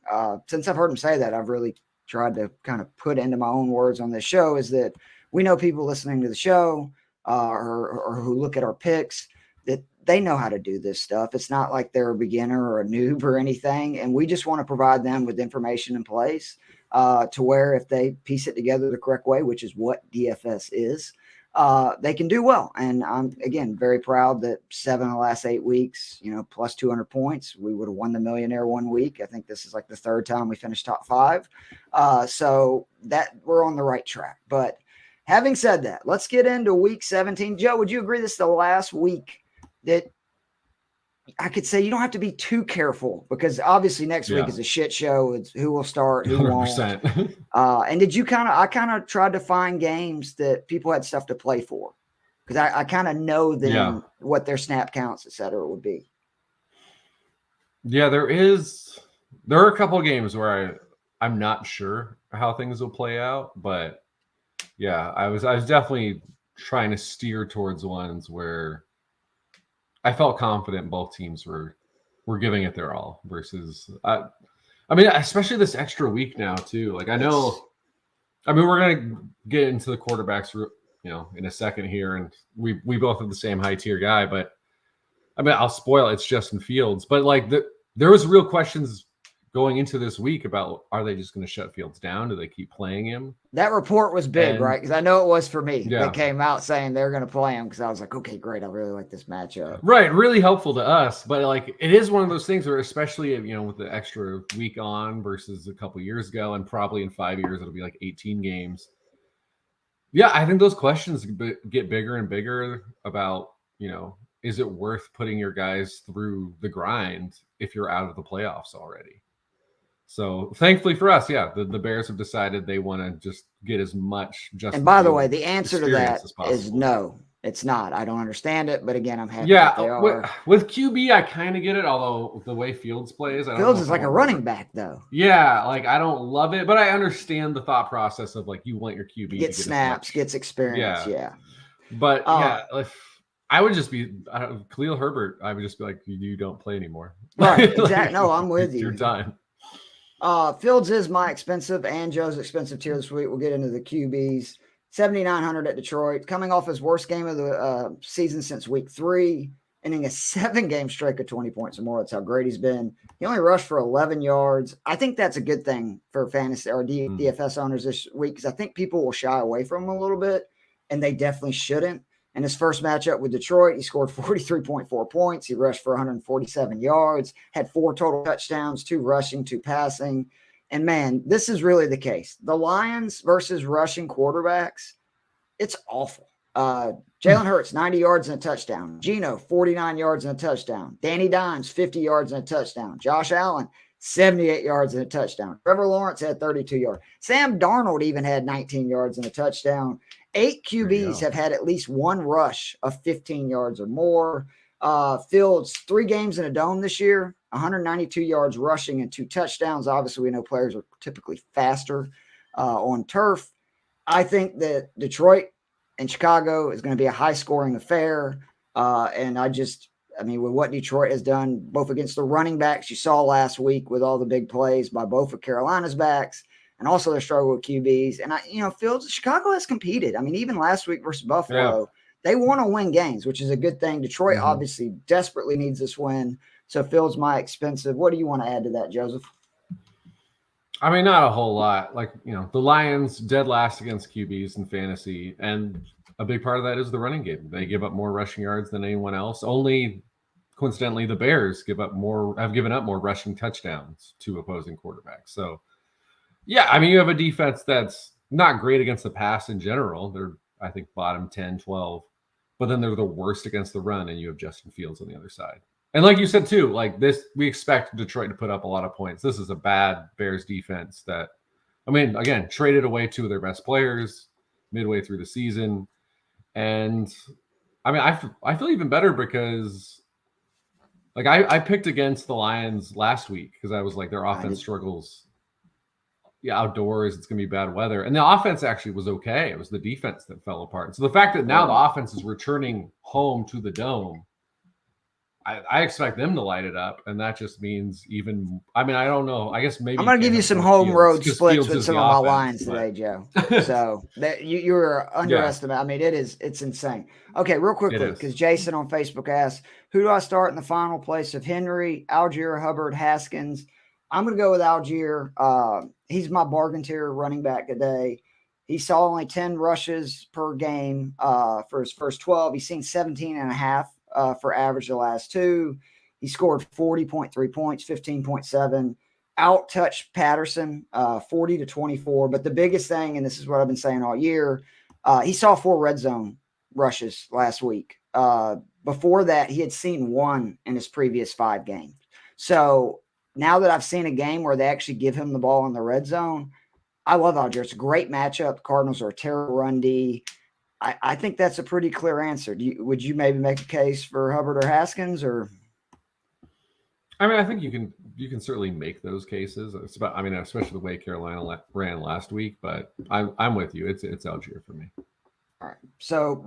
Speaker 1: since I've heard him say that, I've really tried to kind of put into my own words on this show, is that we know people listening to the show or who look at our picks that they know how to do this stuff. It's not like they're a beginner or a noob or anything. And we just want to provide them with information in place to where if they piece it together the correct way, which is what DFS is, they can do well. And I'm, again, very proud that 7 of the last 8 weeks, plus 200 points, we would have won the millionaire one week. I think this is like the third time we finished top 5. So that we're on the right track. But having said that, let's get into week 17. Joe, would you agree this is the last week that I could say you don't have to be too careful because obviously next week is a shit show. It's who will start, who
Speaker 3: 100%.
Speaker 1: won't. And did you I kind of tried to find games that people had stuff to play for because I kind of know then what their snap counts, et cetera, would be.
Speaker 3: Yeah, there are a couple of games where I'm not sure how things will play out, but yeah, I was definitely trying to steer towards ones where I felt confident both teams were giving it their all versus I mean, especially this extra week now too. Like I mean, we're gonna get into the quarterbacks, in a second here, and we both have the same high tier guy, but I mean, I'll spoil it. It's Justin Fields, but like there was real questions going into this week about are they just going to shut Fields down? Do they keep playing him?
Speaker 1: That report was big, right? Because I know it was for me.
Speaker 3: Yeah.
Speaker 1: They came out saying they're going to play him because I was like, okay, great. I really like this matchup.
Speaker 3: Right. Really helpful to us. But like it is one of those things where especially, with the extra week on versus a couple years ago, and probably in 5 years, it'll be like 18 games. Yeah, I think those questions get bigger and bigger about, is it worth putting your guys through the grind if you're out of the playoffs already? So thankfully for us, the Bears have decided they want to just get as much Justin.
Speaker 1: And by the way, the answer to that
Speaker 3: is
Speaker 1: no, it's not. I don't understand it, but again, I'm happy
Speaker 3: Yeah,
Speaker 1: that they are.
Speaker 3: With QB, I kind of get it, although the way Fields plays,
Speaker 1: Fields is like a running back, though.
Speaker 3: Yeah, like I don't love it, but I understand the thought process of like you want your QB to
Speaker 1: get snaps, gets experience. Yeah.
Speaker 3: But I would just be Khalil Herbert. I would just be like, you don't play anymore.
Speaker 1: Right. Exactly. No, I'm with you.
Speaker 3: You're done.
Speaker 1: Fields is my expensive and Joe's expensive tier this week. We'll get into the QBs. 7,900 at Detroit, coming off his worst game of the season since week 3, ending a 7-game streak of 20 points or more. That's how great he's been. He only rushed for 11 yards. I think that's a good thing for fantasy or DFS owners this week because I think people will shy away from him a little bit, and they definitely shouldn't. In his first matchup with Detroit, he scored 43.4 points. He rushed for 147 yards, had 4 total touchdowns, 2 rushing, 2 passing. And man, this is really the case. The Lions versus rushing quarterbacks, it's awful. Jalen Hurts, 90 yards and a touchdown. Geno, 49 yards and a touchdown. Danny Dimes, 50 yards and a touchdown. Josh Allen, 78 yards and a touchdown. Trevor Lawrence had 32 yards. Sam Darnold even had 19 yards and a touchdown. 8 QBs have had at least one rush of 15 yards or more. Fields, 3 games in a dome this year, 192 yards rushing and 2 touchdowns. Obviously, we know players are typically faster on turf. I think that Detroit and Chicago is going to be a high-scoring affair. And with what Detroit has done, both against the running backs you saw last week with all the big plays by both of Carolina's backs, and also their struggle with QBs. And Fields, Chicago has competed. I mean, even last week versus Buffalo, they want to win games, which is a good thing. Detroit obviously desperately needs this win. So Fields, my expensive. What do you want to add to that, Joseph?
Speaker 3: I mean, not a whole lot. Like, the Lions dead last against QBs in fantasy, and a big part of that is the running game. They give up more rushing yards than anyone else. Only coincidentally, the Bears have given up more rushing touchdowns to opposing quarterbacks. So, yeah, I mean, you have a defense that's not great against the pass in general. They're, I think, bottom 10, 12. But then they're the worst against the run, and you have Justin Fields on the other side. And like you said, too, like this, we expect Detroit to put up a lot of points. This is a bad Bears defense that, I mean, again, traded away 2 of their best players midway through the season. And, I mean, I feel even better because, like, I picked against the Lions last week because I was like, their offense struggles outdoors. It's going to be bad weather. And the offense actually was okay. It was the defense that fell apart. So the fact that now the offense is returning home to the Dome, I expect them to light it up. And that just means I don't know. I guess maybe
Speaker 1: I'm going to give you some home road splits with some of my Lions today, Joe. So that you were underestimating. I mean, it's insane. Okay, real quickly, because Jason on Facebook asked, who do I start in the final place of Henry, Algier, Hubbard, Haskins? I'm going to go with Algier. He's my bargain tier running back today. He saw only 10 rushes per game for his first 12. He's seen 17 and a half for average the last 2. He scored 40.3 points, 15.7. Out-touched Patterson 40-24. But the biggest thing, and this is what I've been saying all year, he saw 4 red zone rushes last week. Before that, he had seen 1 in his previous 5 games. So now that I've seen a game where they actually give him the ball in the red zone, I love Algier. It's a great matchup. The Cardinals are a terrible run D. I think that's a pretty clear answer. Would you maybe make a case for Hubbard or Haskins, or?
Speaker 3: I mean, I think you can certainly make those cases. It's about, I mean, especially the way Carolina ran last week. But I'm with you. It's Algier for me.
Speaker 1: All right. So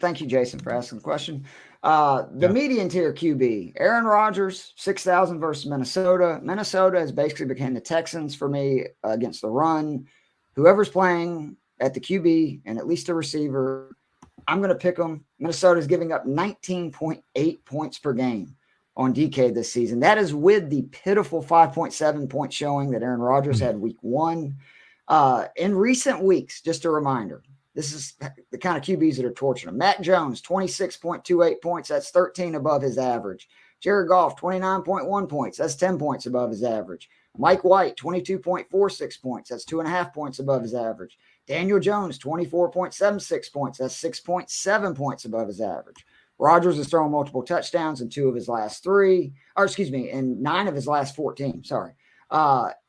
Speaker 1: thank you, Jason, for asking the question. Median tier QB, Aaron Rodgers, 6,000 versus Minnesota. Minnesota has basically become the Texans for me against the run. Whoever's playing at the QB and at least a receiver, I'm going to pick them. Minnesota is giving up 19.8 points per game on DK this season. That is with the pitiful 5.7 point showing that Aaron Rodgers had week 1. In recent weeks, just a reminder, this is the kind of QBs that are torturing him. Matt Jones, 26.28 points. That's 13 above his average. Jared Goff, 29.1 points. That's 10 points above his average. Mike White, 22.46 points. That's 2.5 points above his average. Daniel Jones, 24.76 points. That's 6.7 points above his average. Rodgers has thrown multiple touchdowns in 2 of his last 3, in 9 of his last 14. Sorry.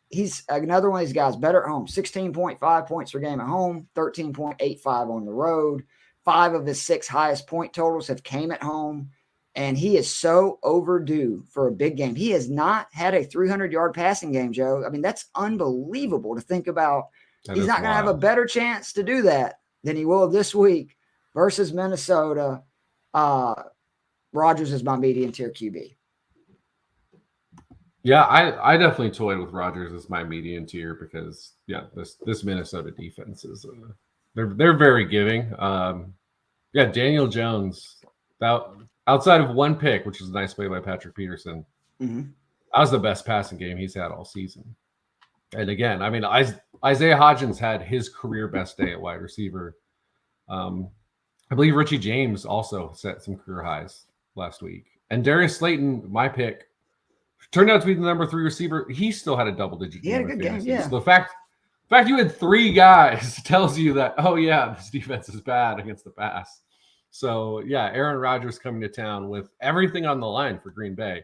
Speaker 1: He's another one of these guys, better at home, 16.5 points per game at home, 13.85 on the road. 5 of his 6 highest point totals have came at home, and he is so overdue for a big game. He has not had a 300-yard passing game, Joe. I mean, that's unbelievable to think about. He's not going to have a better chance to do that than he will this week versus Minnesota. Rodgers is my median tier QB.
Speaker 3: Yeah, I definitely toyed with Rodgers as my median tier because this Minnesota defense is they're very giving. Daniel Jones, outside of 1 pick, which was a nice play by Patrick Peterson, that was the best passing game he's had all season. And again, I mean, Isaiah Hodgins had his career best day at wide receiver. I believe Richie James also set some career highs last week. And Darius Slayton, my pick, turned out to be the number 3 receiver. He still had a double-digit game.
Speaker 1: He had a good game, yeah.
Speaker 3: So the fact you had 3 guys tells you that, this defense is bad against the pass. So, yeah, Aaron Rodgers coming to town with everything on the line for Green Bay.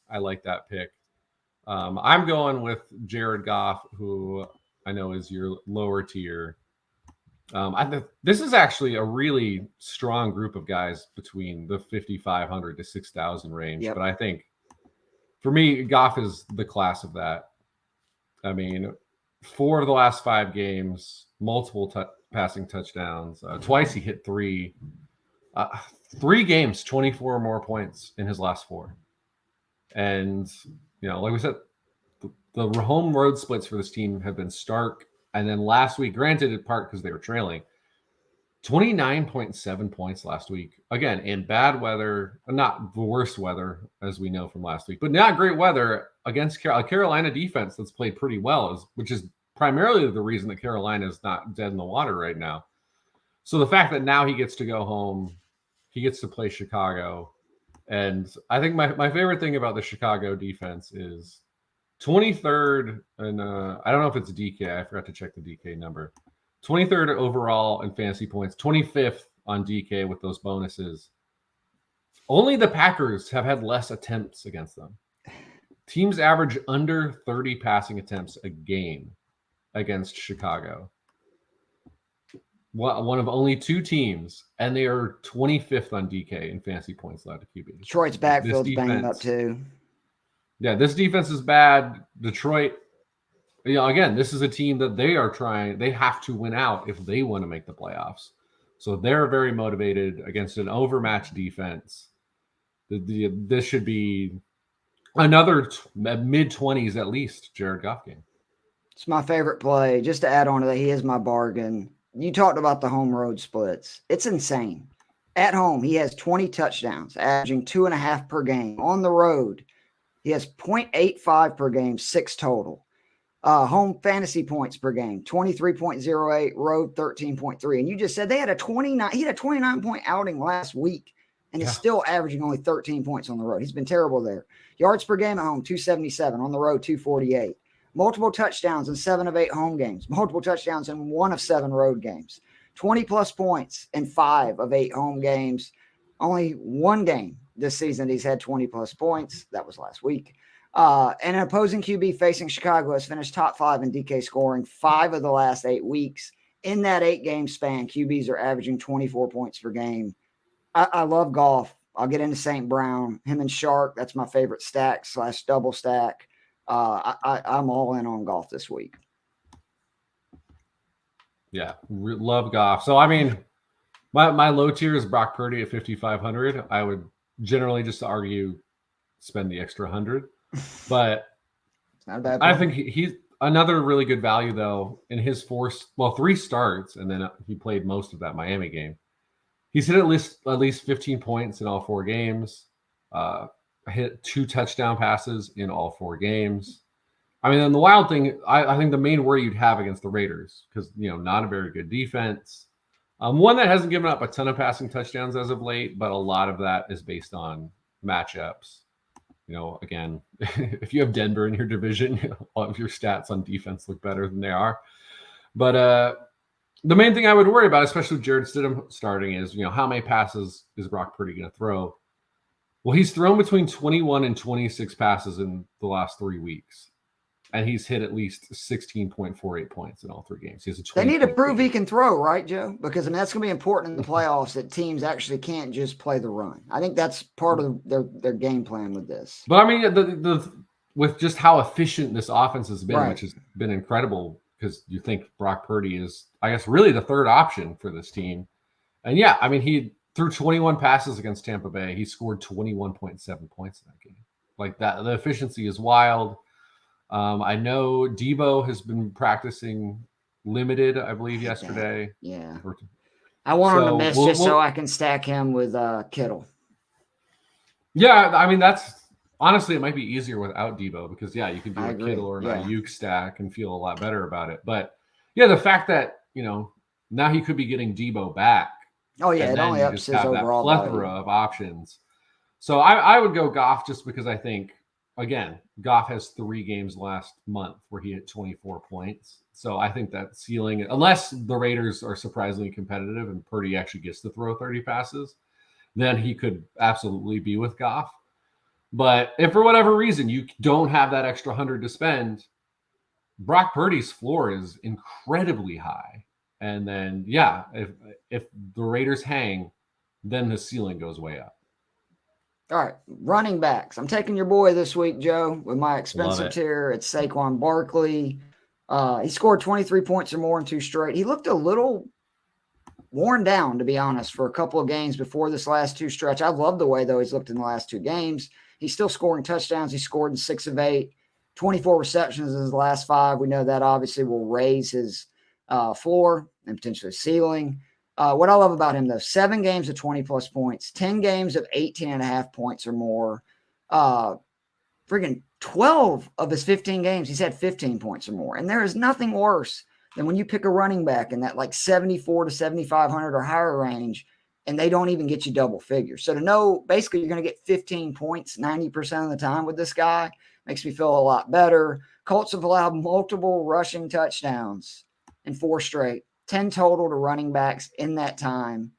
Speaker 3: I like that pick. I'm going with Jared Goff, who I know is your lower tier. This is actually a really strong group of guys between the 5,500 to 6,000 range. Yep. But I think for me, Goff is the class of that. I mean, 4 of the last 5 games, multiple passing touchdowns. Twice he hit 3. 3 games, 24 or more points in his last 4. And, like we said, the home road splits for this team have been stark. And then last week, granted in part because they were trailing, 29.7 points last week. Again, in bad weather, not the worst weather, as we know from last week, but not great weather against a Carolina defense that's played pretty well, which is primarily the reason that Carolina is not dead in the water right now. So the fact that now he gets to go home, he gets to play Chicago. And I think my favorite thing about the Chicago defense is 23rd, and I don't know if it's DK. I forgot to check the DK number. 23rd overall in fantasy points, 25th on DK with those bonuses. Only the Packers have had less attempts against them. Teams average under 30 passing attempts a game against Chicago. One of only 2 teams, and they are 25th on DK in fantasy points allowed to QB.
Speaker 1: Detroit's backfield's banged up too.
Speaker 3: Yeah, this defense is bad. Detroit, again, this is a team that they have to win out if they want to make the playoffs. So they're very motivated against an overmatched defense. This should be another mid-20s at least Jared Goff game.
Speaker 1: It's my favorite play. Just to add on to that, he is my bargain. You talked about the home road splits. It's insane. At home, he has 20 touchdowns, averaging 2.5 per game. On the road, he has 0.85 per game, 6 total. Home fantasy points per game, 23.08, road 13.3. And you just said he had a 29-point outing last week and is still averaging only 13 points on the road. He's been terrible there. Yards per game at home, 277. On the road, 248. Multiple touchdowns in 7 of 8 home games. Multiple touchdowns in 1 of 7 road games. 20-plus points in 5 of 8 home games. Only one game this season he's had 20-plus points. That was last week. And an opposing QB facing Chicago has finished top 5 in DK scoring 5 of the last 8 weeks. In that 8-game span, QBs are averaging 24 points per game. I love Goff. I'll get into St. Brown. Him and Shark, that's my favorite stack/double stack. I'm all in on Goff this week.
Speaker 3: Yeah, love Goff. So, I mean, my low tier is Brock Purdy at 5,500. I would generally just argue spend the extra 100. But
Speaker 1: not a bad
Speaker 3: I think he's another really good value, though, in his 3 starts, and then he played most of that Miami game. He's hit at least 15 points in all 4 games. Hit 2 touchdown passes in all 4 games. I mean, and the wild thing, I think the main worry you'd have against the Raiders, because, not a very good defense. One that hasn't given up a ton of passing touchdowns as of late, but a lot of that is based on matchups. Again, if you have Denver in your division, all of your stats on defense look better than they are. But the main thing I would worry about, especially with Jared Stidham starting, is, how many passes is Brock Purdy going to throw? Well, he's thrown between 21 and 26 passes in the last 3 weeks. And he's hit at least 16.48 points in all 3 games. He has
Speaker 1: They need to prove he can throw, right, Joe? Because that's going to be important in the playoffs, that teams actually can't just play the run. I think that's part of their game plan with this.
Speaker 3: But I mean, the with just how efficient this offense has been,
Speaker 1: right,
Speaker 3: which has been incredible, because you think Brock Purdy is, I guess, really the third option for this team. And yeah, I mean, he threw 21 passes against Tampa Bay. He scored 21.7 points in that game. Like that, the efficiency is wild. I know Debo has been practicing limited, I believe, yesterday.
Speaker 1: Yeah. I want him to miss just so I can stack him with Kittle.
Speaker 3: Yeah, I mean, honestly, it might be easier without Debo, because, yeah, you can do a Kittle or an Ayuk stack and feel a lot better about it. But, yeah, the fact that, now he could be getting Debo back.
Speaker 1: Oh, yeah, it only ups his overall
Speaker 3: plethora of options. So I would go Goff, just because I think, again, Goff has 3 games last month where he hit 24 points. So I think that ceiling, unless the Raiders are surprisingly competitive and Purdy actually gets to throw 30 passes, then he could absolutely be with Goff. But if for whatever reason you don't have that extra 100 to spend, Brock Purdy's floor is incredibly high. And then, yeah, if the Raiders hang, then the ceiling goes way up.
Speaker 1: All right, running backs. I'm taking your boy this week, Joe, with my expensive tier. It's Saquon Barkley. He scored 23 points or more in 2 straight. He looked a little worn down, to be honest, for a couple of games before this last 2 stretch. I love the way, though, he's looked in the last 2 games. He's still scoring touchdowns. He scored in 6 of 8, 24 receptions in his last 5. We know that obviously will raise his floor and potentially ceiling. What I love about him, though, 7 games of 20-plus points, 10 games of 18.5 points or more. Friggin' 12 of his 15 games, he's had 15 points or more. And there is nothing worse than when you pick a running back in that 74 to 7,500 or higher range, and they don't even get you double figures. So to know basically you're going to get 15 points 90% of the time with this guy makes me feel a lot better. Colts have allowed multiple rushing touchdowns in 4 straight. 10 total to running backs in that time.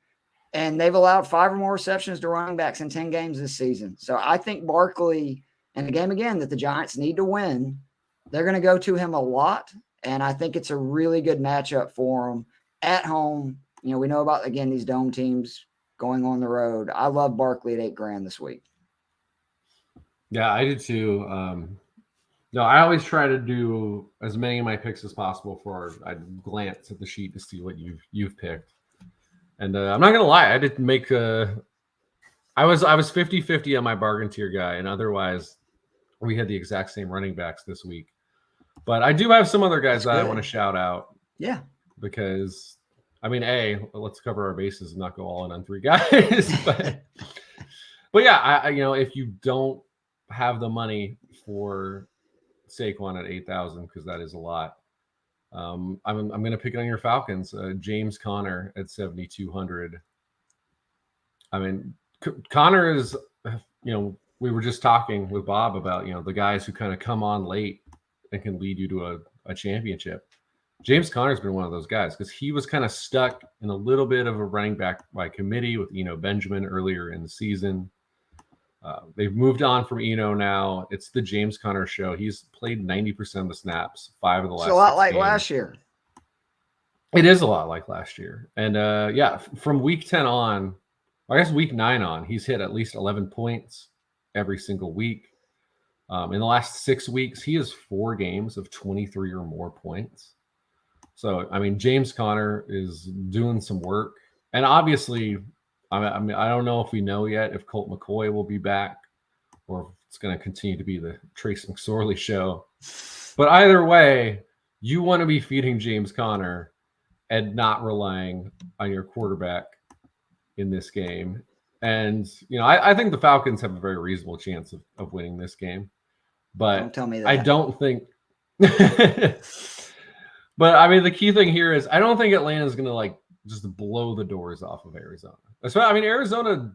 Speaker 1: And they've allowed 5 or more receptions to running backs in 10 games this season. So I think Barkley, and a game again that the Giants need to win, they're going to go to him a lot. And I think it's a really good matchup for him at home. We know about, again, these dome teams going on the road. I love Barkley at $8,000 this week.
Speaker 3: Yeah, I do too. No, I always try to do as many of my picks as possible before I glance at the sheet to see what you've picked. And I'm not gonna lie, I didn't make I was 50-50 on my bargain tier guy, and otherwise we had the exact same running backs this week. But I do have some other guys that I want to shout out.
Speaker 1: Yeah.
Speaker 3: Because I mean, let's cover our bases and not go all in on 3 guys. but yeah, I if you don't have the money for Saquon at 8,000, because that is a lot. I'm going to pick on your Falcons. James Conner at 7,200. I mean, Conner is, we were just talking with Bob about, the guys who kind of come on late and can lead you to a championship. James Conner's been one of those guys because he was kind of stuck in a little bit of a running back by committee with Eno Benjamin earlier in the season. They've moved on from Eno now. It's the James Conner show. He's played 90% of the snaps, 5 of the last 6 games.
Speaker 1: It's a lot like last year.
Speaker 3: It is a lot like last year. And yeah, from week 10 on, I guess week 9 on, he's hit at least 11 points every single week. In the last 6 weeks, he has 4 games of 23 or more points. So, I mean, James Conner is doing some work. And obviously, I mean, I don't know if we know yet if Colt McCoy will be back or if it's going to continue to be the Trace McSorley show. But either way, you want to be feeding James Conner and not relying on your quarterback in this game. And, you know, I think the Falcons have a very reasonable chance of winning this game. But
Speaker 1: don't tell me that.
Speaker 3: I don't think but I mean, the key thing here is I don't think Atlanta is going to like just blow the doors off of Arizona. So, I mean, Arizona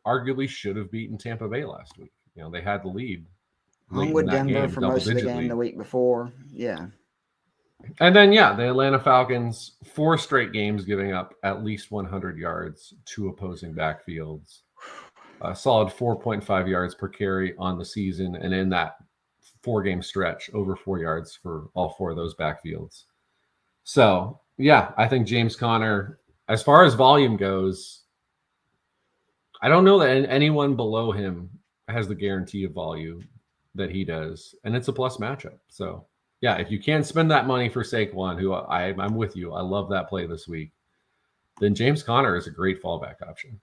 Speaker 3: arguably should have beaten Tampa Bay last week. You know, they had the lead.
Speaker 1: Hung with Denver for most of the game the week before. Yeah.
Speaker 3: And then, yeah, the Atlanta Falcons, 4 straight games giving up at least 100 yards to opposing backfields. A solid 4.5 yards per carry on the season. And in that 4-game stretch, over 4 yards for all 4 of those backfields. So, yeah, I think James Conner, as far as volume goes, I don't know that anyone below him has the guarantee of volume that he does. And it's a plus matchup. So, yeah, if you can't spend that money for Saquon, who I'm with you, I love that play this week, then James Conner is a great fallback option.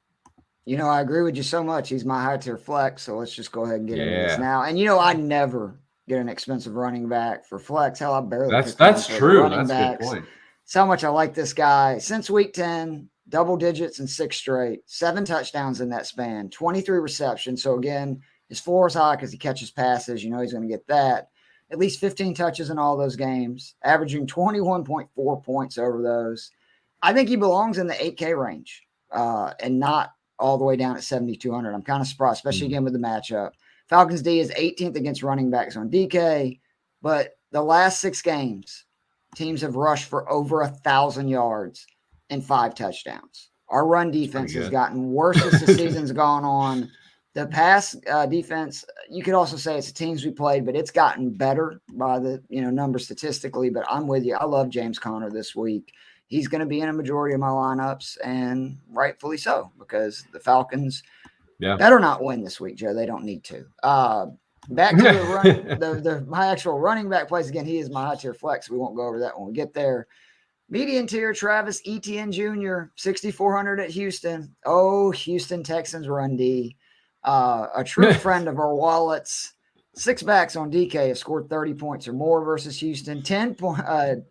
Speaker 1: You know, I agree with you so much. He's my high tier flex, so let's just go ahead and get into this now. And, you know, I never get an expensive running back for flex. Hell, I barely.
Speaker 3: That's true. That's a good point.
Speaker 1: That's how much I like this guy. Since week 10, double digits in 6 straight, 7 touchdowns in that span, 23 receptions. So, again, his floor is high because he catches passes. You know he's going to get that. At least 15 touches in all those games, averaging 21.4 points over those. I think he belongs in the 8K range and not all the way down at 7,200. I'm kind of surprised, especially again with the matchup. Falcons D is 18th against running backs on DK, but the last 6 games, teams have rushed for over 1,000 yards and 5 touchdowns. Our run defense has gotten worse as the season's gone on. The pass defense, you could also say it's the teams we played, but it's gotten better by the numbers statistically. But I'm with you. I love James Conner this week. He's going to be in a majority of my lineups, and rightfully so, because the Falcons better not win this week, Joe. They don't need to. Back to my actual running back plays again. He is my high tier flex. We won't go over that when we get there. Median tier, Travis Etienne Jr., 6,400 at Houston. Oh, Houston Texans run D. A true friend of our wallets. 6 backs on DK have scored 30 points or more versus Houston. 10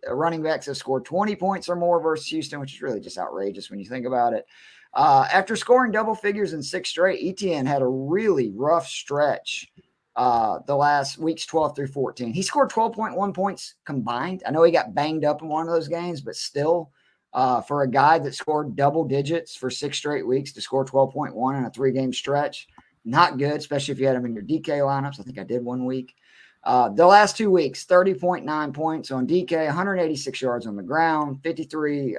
Speaker 1: running backs have scored 20 points or more versus Houston, which is really just outrageous when you think about it. After scoring double figures in 6 straight, Etienne had a really rough stretch the last weeks 12 through 14. He scored 12.1 points combined. I know he got banged up in one of those games, but still, for a guy that scored double digits for 6 straight weeks to score 12.1 in a 3-game stretch, not good, especially if you had him in your DK lineups. I think I did one week. The last 2 weeks, 30.9 points on DK, 186 yards on the ground, 53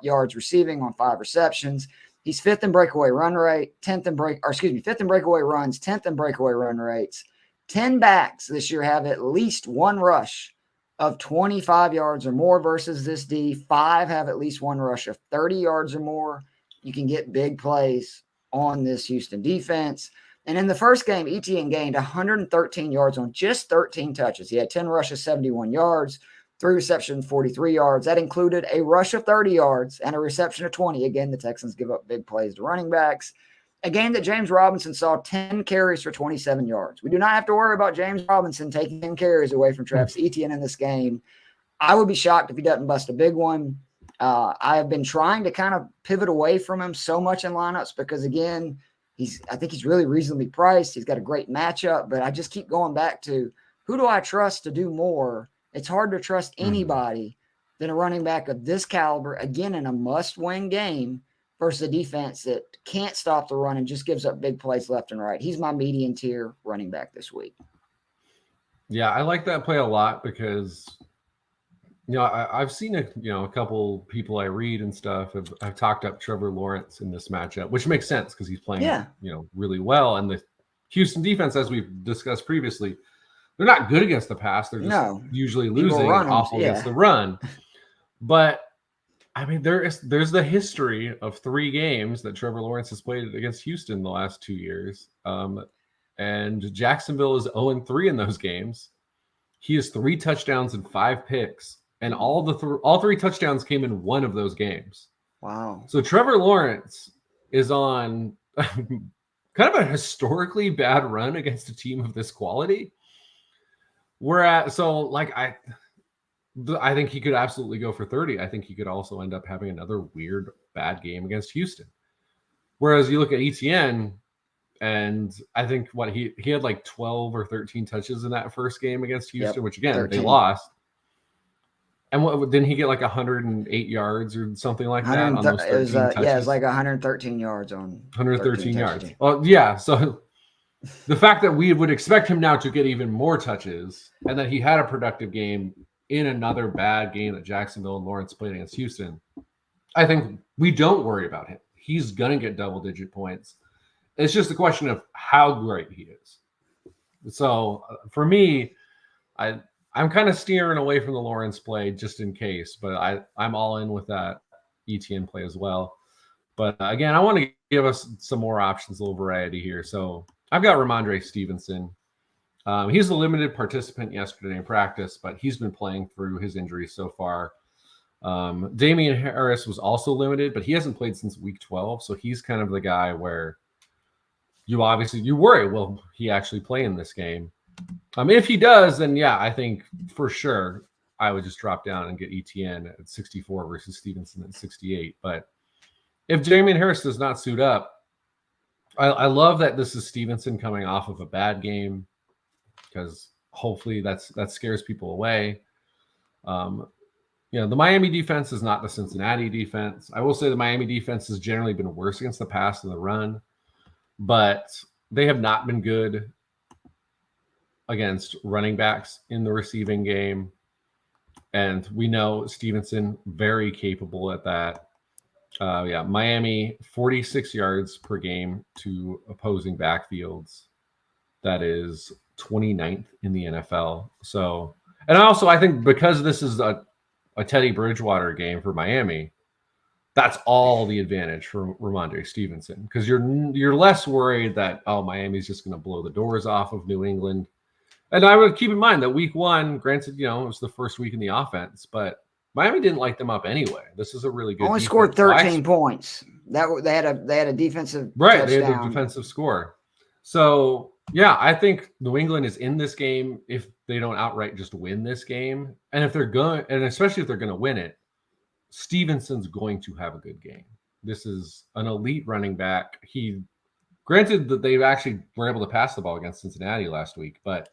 Speaker 1: yards receiving on 5 receptions. He's 5th in breakaway run rate, 5th in breakaway runs, 10th in breakaway run rates. 10 backs this year have at least 1 rush of 25 yards or more versus this D. 5 have at least 1 rush of 30 yards or more. You can get big plays on this Houston defense. And in the first game, Etienne gained 113 yards on just 13 touches. He had 10 rushes, 71 yards, 3 receptions, 43 yards. That included a rush of 30 yards and a reception of 20. Again, the Texans give up big plays to running backs. A game that James Robinson saw 10 carries for 27 yards. We do not have to worry about James Robinson taking 10 carries away from Travis Etienne in this game. I would be shocked if he doesn't bust a big one. I have been trying to kind of pivot away from him so much in lineups because, again, I think he's really reasonably priced. He's got a great matchup, but I just keep going back to who do I trust to do more? It's hard to trust anybody than a running back of this caliber, again, in a must-win game versus a defense that can't stop the run and just gives up big plays left and right. He's my median tier running back this week.
Speaker 3: Yeah, I like that play a lot because I've seen a couple people I read and stuff have talked up Trevor Lawrence in this matchup, which makes sense because he's playing, really well. And the Houston defense, as we've discussed previously, they're not good against the pass. They're just usually losing and awful against the run. But I mean, there's the history of 3 games that Trevor Lawrence has played against Houston the last 2 years. And Jacksonville is 0-3 in those games. He has 3 touchdowns and 5 picks. And all 3 touchdowns came in one of those games.
Speaker 1: Wow.
Speaker 3: So Trevor Lawrence is on kind of a historically bad run against a team of this quality. I think he could absolutely go for 30. I think he could also end up having another weird bad game against Houston. Whereas you look at ETN, and I think he had like 12 or 13 touches in that first game against Houston, which again, 13. They lost. And didn't he get like 108 yards or something like that on those 13 touches?
Speaker 1: Yeah, it was like 113 yards on
Speaker 3: 113 yards. Well, yeah. So the fact that we would expect him now to get even more touches and that he had a productive game in another bad game that Jacksonville and Lawrence played against Houston, I think we don't worry about him. He's going to get double-digit points. It's just a question of how great he is. So for me, I'm kind of steering away from the Lawrence play just in case, but I'm all in with that ETN play as well. But again, I want to give us some more options, a little variety here. So I've got Ramondre Stevenson. He's a limited participant yesterday in practice, but he's been playing through his injuries so far. Damian Harris was also limited, but he hasn't played since week 12. So he's kind of the guy where you worry, will he actually play in this game? If he does, then yeah, I think for sure I would just drop down and get ETN at 64 versus Stevenson at 68. But if Damian Harris does not suit up, I love that this is Stevenson coming off of a bad game, because hopefully that scares people away. The Miami defense is not the Cincinnati defense. I will say the Miami defense has generally been worse against the pass than the run, but they have not been good against running backs in the receiving game. And we know Stevenson very capable at that. Miami 46 yards per game to opposing backfields. That is 29th in the NFL. So, and also I think because this is a Teddy Bridgewater game for Miami, that's all the advantage for Ramondre Stevenson, because you're less worried that Miami's just going to blow the doors off of New England. And I would keep in mind that week 1, granted, it was the first week in the offense, but Miami didn't light them up anyway. This is a really good.
Speaker 1: Only scored 13 points. They had a defensive touchdown.
Speaker 3: They had a defensive score. So yeah, I think New England is in this game if they don't outright just win this game, and especially if they're going to win it, Stevenson's going to have a good game. This is an elite running back. Granted that they actually were able to pass the ball against Cincinnati last week, but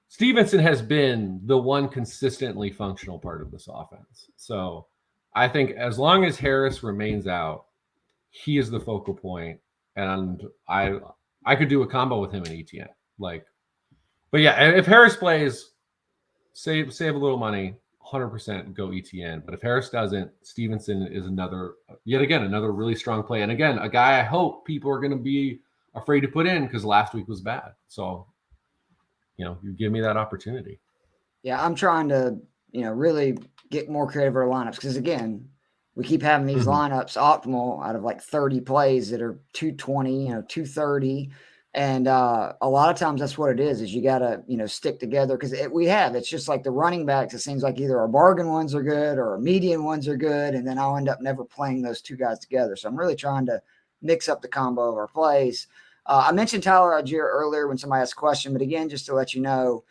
Speaker 3: Stevenson has been the one consistently functional part of this offense. So I think as long as Harris remains out, he is the focal point, and I could do a combo with him and ETN. But yeah, if Harris plays, save a little money, 100% go ETN. But if Harris doesn't, Stevenson is yet again another really strong play. And again, a guy I hope people are going to be afraid to put in because last week was bad. So, you give me that opportunity.
Speaker 1: Yeah, I'm trying to, really get more creative with our lineups, because again, we keep having these lineups optimal out of like 30 plays that are 220, 230. And a lot of times that's what it is you got to, stick together, because it's just like the running backs. It seems like either our bargain ones are good or our median ones are good. And then I'll end up never playing those two guys together. So I'm really trying to mix up the combo of our plays. I mentioned Tyler Algier earlier when somebody asked a question, but again, just to let you know,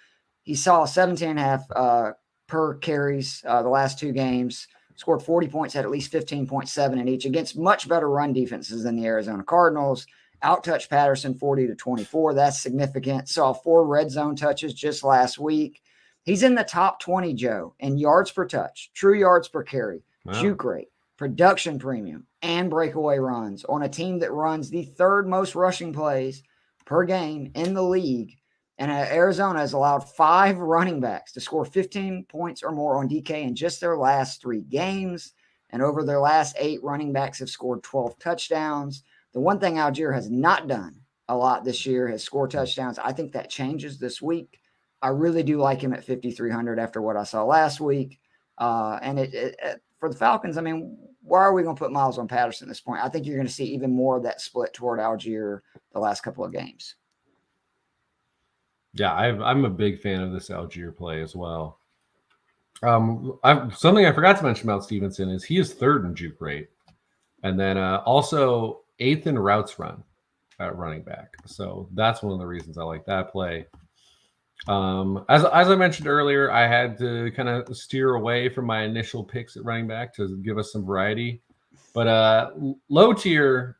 Speaker 1: he saw 17.5 per carries the last 2 games, scored 40 points, had at least 15.7 in each against much better run defenses than the Arizona Cardinals. Out-touched Patterson 40-24. That's significant. Saw 4 red zone touches just last week. He's in the top 20, Joe, in yards per touch, true yards per carry, juke rate, production premium, and breakaway runs on a team that runs the 3rd most rushing plays per game in the league. And Arizona has allowed 5 running backs to score 15 points or more on DK in just their last 3 games. And over their last 8, running backs have scored 12 touchdowns. The one thing Algier has not done a lot this year is score touchdowns. I think that changes this week. I really do like him at 5,300 after what I saw last week. And for the Falcons, I mean, why are we going to put Miles on Patterson at this point? I think you're going to see even more of that split toward Algier the last couple of games.
Speaker 3: Yeah, I'm a big fan of this Algier play as well. Something I forgot to mention about Stevenson is he is 3rd in juke rate, and then also 8th in routes run at running back. So that's one of the reasons I like that play. As I mentioned earlier, I had to kind of steer away from my initial picks at running back to give us some variety. But low tier,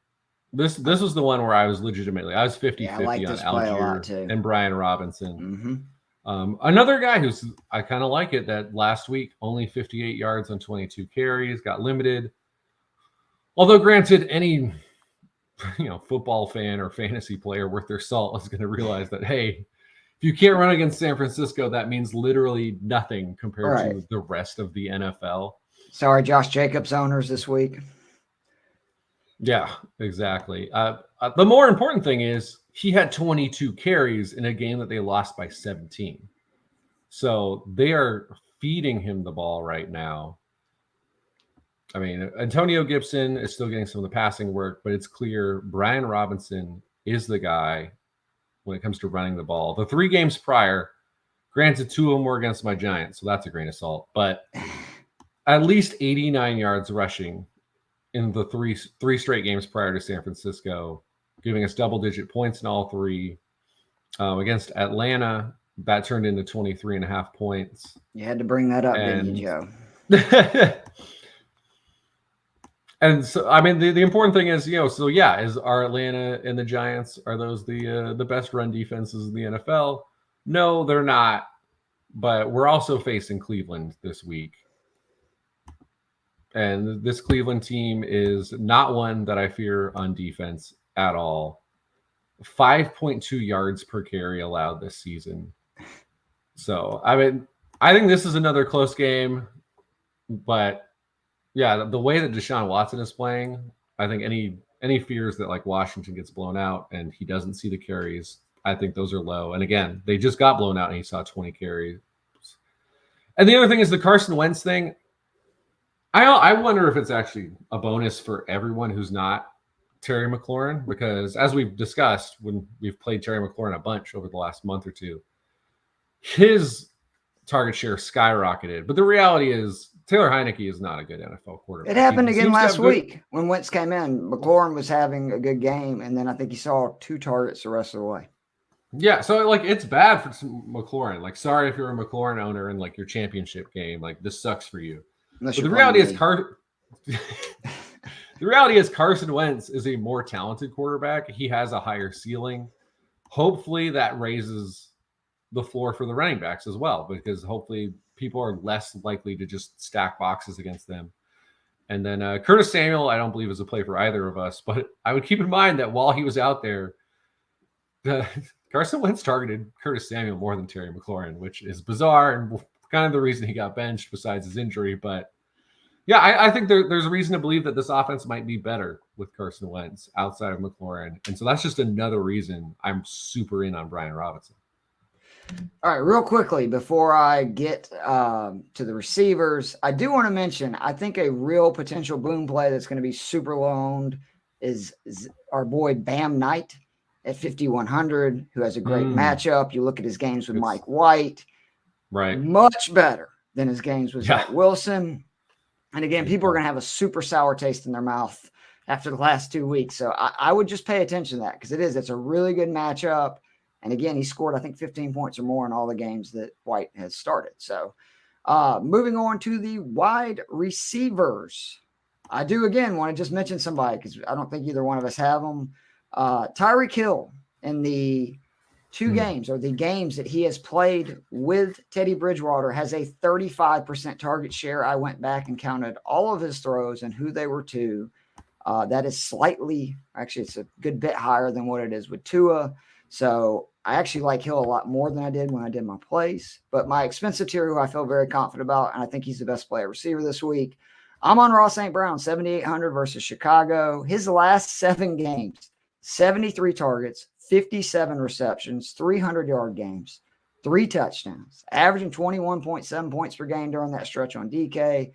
Speaker 3: this was the one where I was 50-50 on Algier and Brian Robinson.
Speaker 1: Mm-hmm.
Speaker 3: Another guy who's, I kind of like it, that last week only 58 yards on 22 carries, got limited. Although granted, any football fan or fantasy player worth their salt is going to realize that, hey, if you can't run against San Francisco, that means literally nothing compared to the rest of the NFL.
Speaker 1: Sorry, Josh Jacobs owners this week.
Speaker 3: Yeah, exactly. The more important thing is he had 22 carries in a game that they lost by 17. So they are feeding him the ball right now. I mean, Antonio Gibson is still getting some of the passing work, but it's clear Brian Robinson is the guy when it comes to running the ball. The 3 games prior, granted 2 of them were against my Giants, so that's a grain of salt, but at least 89 yards rushing in the three straight games prior to San Francisco, giving us double-digit points in all 3. Against Atlanta, that turned into 23.5 points.
Speaker 1: You had to bring that up, didn't you, Joe?
Speaker 3: And so, I mean, the important thing is, are Atlanta and the Giants, are those the best run defenses in the NFL? No, they're not. But we're also facing Cleveland this week. And this Cleveland team is not one that I fear on defense at all. 5.2 yards per carry allowed this season. So, I mean, I think this is another close game. But yeah, the way that Deshaun Watson is playing, I think any fears that like Washington gets blown out and he doesn't see the carries, I think those are low. And again, they just got blown out and he saw 20 carries. And the other thing is the Carson Wentz thing. I wonder if it's actually a bonus for everyone who's not Terry McLaurin, because as we've discussed when we've played Terry McLaurin a bunch over the last month or two, his target share skyrocketed. But the reality is Taylor Heineke is not a good NFL quarterback.
Speaker 1: It happened again last week when Wentz came in. McLaurin was having a good game, and then I think he saw 2 targets the rest of the way.
Speaker 3: Yeah, so like it's bad for McLaurin. Like, sorry if you're a McLaurin owner in like your championship game. Like, this sucks for you. But the reality is the reality is Carson Wentz is a more talented quarterback. He has a higher ceiling. Hopefully that raises the floor for the running backs as well, because hopefully people are less likely to just stack boxes against them. And then Curtis Samuel, I don't believe is a play for either of us, but I would keep in mind that while he was out there, Carson Wentz targeted Curtis Samuel more than Terry McLaurin, which is bizarre and kind of the reason he got benched besides his injury. But yeah, I think there's a reason to believe that this offense might be better with Carson Wentz outside of McLaurin. And so that's just another reason I'm super in on Brian Robinson.
Speaker 1: All right, real quickly, before I get to the receivers, I do want to mention, I think a real potential boom play that's going to be super low owned is our boy Bam Knight at 5,100, who has a great matchup. You look at his games with Mike White.
Speaker 3: Right.
Speaker 1: Much better than his games with Zach Wilson. And again, people are going to have a super sour taste in their mouth after the last 2 weeks. So I would just pay attention to that because it's a really good matchup. And again, he scored, I think, 15 points or more in all the games that White has started. So moving on to the wide receivers. I do, again, want to just mention somebody because I don't think either one of us have them. Tyreek Hill in the 2 games or the games that he has played with Teddy Bridgewater has a 35% target share. I went back and counted all of his throws and who they were to. That is slightly, actually, it's a good bit higher than what it is with Tua. So I actually like Hill a lot more than I did when I did my plays. But my expensive tier, who I feel very confident about, and I think he's the best player receiver this week, I'm on Ross St. Brown, 7,800 versus Chicago. His last 7 games, 73 targets, 57 receptions, 300-yard games, 3 touchdowns, averaging 21.7 points per game during that stretch on DK.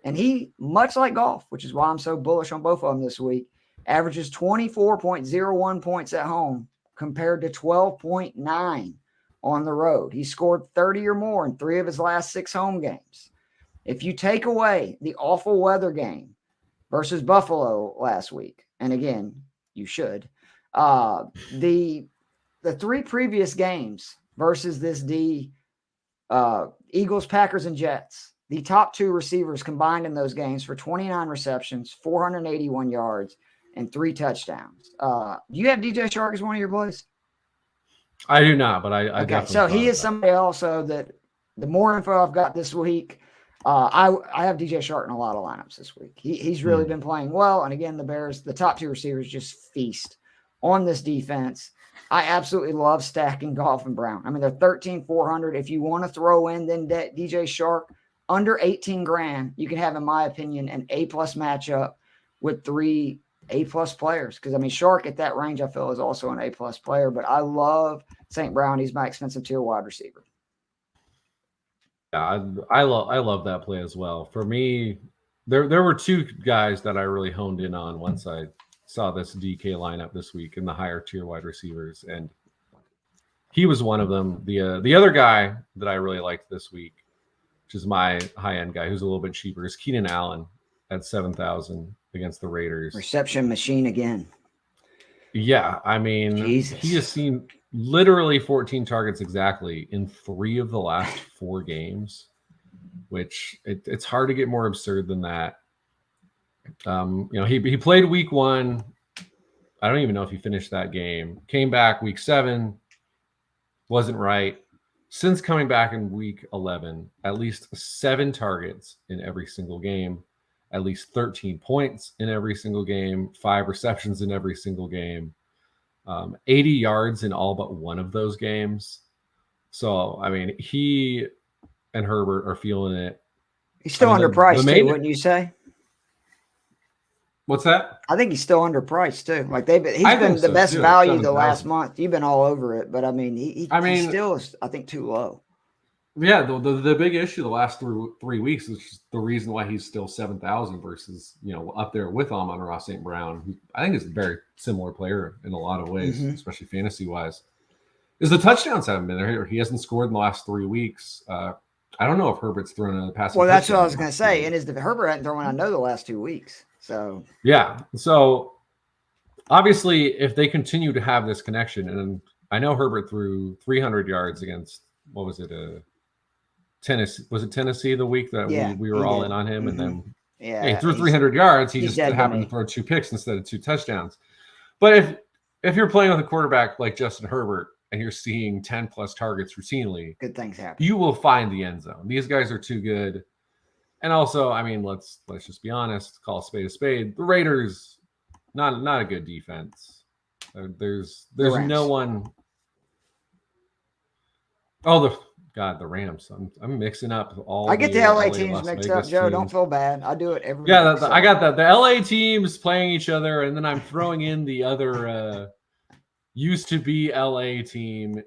Speaker 1: And he, much like Goff, which is why I'm so bullish on both of them this week, averages 24.01 points at home compared to 12.9 on the road. He scored 30 or more in 3 of his last 6 home games. If you take away the awful weather game versus Buffalo last week, and again, you should, the 3 previous games versus this Eagles, Packers, and Jets, the top 2 receivers combined in those games for 29 receptions, 481 yards, and 3 touchdowns. Do you have DJ Shark as one of your plays?
Speaker 3: I do not, but I
Speaker 1: okay.
Speaker 3: definitely.
Speaker 1: So he is somebody also that the more info I've got this week, I have DJ Shark in a lot of lineups this week. He's really been playing well, and again, the Bears, the top 2 receivers, just feast on this defense. I absolutely love stacking Goff and Brown. I mean, they're 13,400. If you want to throw in then DJ Shark under 18 grand, you can have, in my opinion, an A+ matchup with 3 A+ players. Because I mean, Shark at that range, I feel, is also an A+ player. But I love St. Brown. He's my expensive tier wide receiver.
Speaker 3: Yeah, I love that play as well. For me, there were 2 guys that I really honed in on once I saw this DK lineup this week in the higher tier wide receivers, and he was one of them. The other guy that I really liked this week, which is my high end guy who's a little bit cheaper, is Keenan Allen at 7,000 against the Raiders.
Speaker 1: Reception machine again.
Speaker 3: Yeah, I mean,
Speaker 1: Jesus.
Speaker 3: He has seen literally 14 targets exactly in 3 of the last 4 games, which it's hard to get more absurd than that. He played week 1. I don't even know if he finished that game. Came back week 7, wasn't right. Since coming back in week 11, at least 7 targets in every single game, at least 13 points in every single game, 5 receptions in every single game, 80 yards in all but one of those games. So, I mean, he and Herbert are feeling it.
Speaker 1: He's still underpriced, too, wouldn't you say?
Speaker 3: What's that?
Speaker 1: I think he's still underpriced too. Like he's been the best value the last month. You've been all over it, but I mean, he still is, I think, too low.
Speaker 3: Yeah, the big issue the last 3 weeks is just the reason why he's still 7,000 versus up there with Amon-Ra St. Brown, who I think is a very similar player in a lot of ways, especially fantasy wise. Is the touchdowns haven't been there? He hasn't scored in the last 3 weeks. I don't know if Herbert's thrown a passing.
Speaker 1: Well, that's what I was going to say. And Herbert hadn't thrown, I know, the last 2 weeks. So
Speaker 3: yeah, so obviously, if they continue to have this connection, and I know Herbert threw 300 yards against Tennessee. Was it Tennessee the week that we were all in on him, and then he threw 300 yards. He just happened to throw 2 picks instead of 2 touchdowns. But if you're playing with a quarterback like Justin Herbert and you're seeing 10+ targets routinely,
Speaker 1: good things happen.
Speaker 3: You will find the end zone. These guys are too good. And also, I mean, let's just be honest, call a spade a spade. The Raiders, not a good defense. There's no one. Oh, the Rams. I'm mixing up all.
Speaker 1: I get the LA teams mixed up, Joe. Don't feel bad. I do it every week.
Speaker 3: Yeah, I got that. The LA teams playing each other, and then I'm throwing in the other used to be LA team.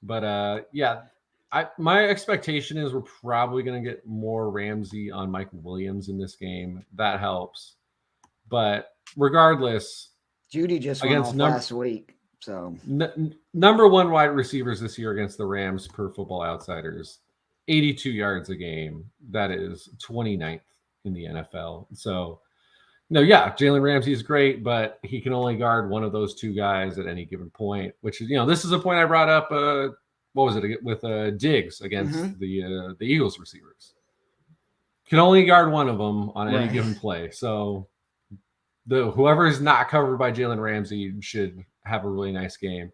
Speaker 3: But yeah. My expectation is we're probably going to get more Ramsey on Mike Williams in this game. That helps. But regardless,
Speaker 1: Judy just went off last week. So
Speaker 3: number 1 wide receivers this year against the Rams per Football Outsiders, 82 yards a game. That is 29th in the NFL. So, Jalen Ramsey is great, but he can only guard one of those 2 guys at any given point, which is, this is a point I brought up what was it with Diggs against the Eagles receivers? Can only guard one of them on any given play. So whoever is not covered by Jalen Ramsey should have a really nice game.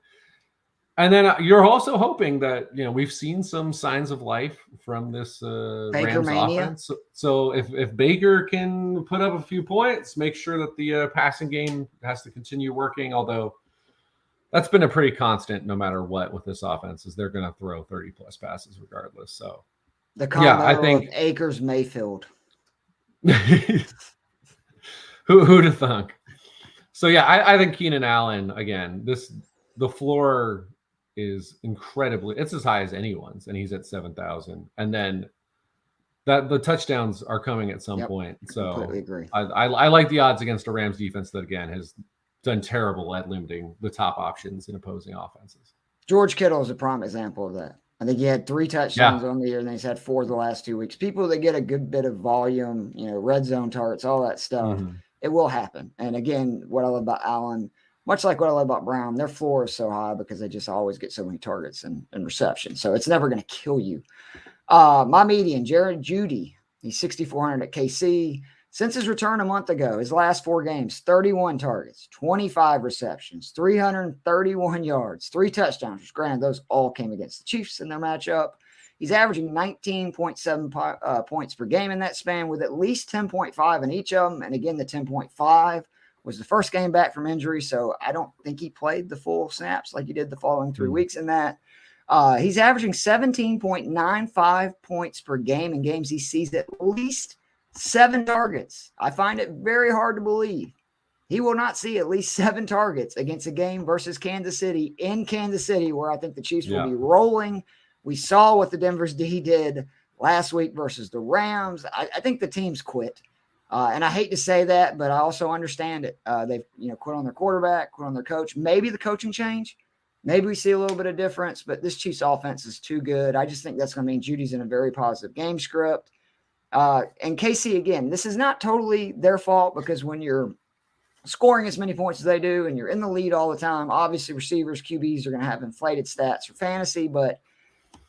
Speaker 3: And then you're also hoping that we've seen some signs of life from this Rams offense. So if Baker can put up a few points, make sure that the passing game has to continue working. Although that's been a pretty constant no matter what with this offense is they're going to throw 30 plus passes regardless. So
Speaker 1: The combo
Speaker 3: I think
Speaker 1: of Akers Mayfield.
Speaker 3: who'd have thunk? So yeah, I think Keenan Allen again. The floor is incredibly. It's as high as anyone's, and he's at 7,000. And then that the touchdowns are coming at some point. So
Speaker 1: completely agree.
Speaker 3: I like the odds against a Rams defense that again has done terrible at limiting the top options in opposing offenses.
Speaker 1: George Kittle is a prime example of that. I think he had 3 touchdowns on the year, and then he's had 4 the last 2 weeks. People that get a good bit of volume, red zone targets, all that stuff, it will happen. And again, what I love about Allen, much like what I love about Brown, their floor is so high because they just always get so many targets and receptions. So it's never going to kill you. My median, Jared Jeudy, he's 6,400 at KC. Since his return a month ago, his last 4 games, 31 targets, 25 receptions, 331 yards, 3 touchdowns. Granted, those all came against the Chiefs in their matchup. He's averaging 19.7 points per game in that span with at least 10.5 in each of them. And again, the 10.5 was the first game back from injury, so I don't think he played the full snaps like he did the following 3 weeks in that. He's averaging 17.95 points per game in games he sees at least 7 targets. I find it very hard to believe he will not see at least 7 targets against a game versus Kansas City in Kansas City, where I think the Chiefs will be rolling. We saw what the Denver's D did last week versus the Rams. I think the team's quit. And I hate to say that, but I also understand it. They've quit on their quarterback, quit on their coach. Maybe the coaching change. Maybe we see a little bit of difference, but this Chiefs offense is too good. I just think that's going to mean Judy's in a very positive game script. And KC, again, this is not totally their fault because when you're scoring as many points as they do and you're in the lead all the time, obviously receivers, QBs are going to have inflated stats for fantasy, but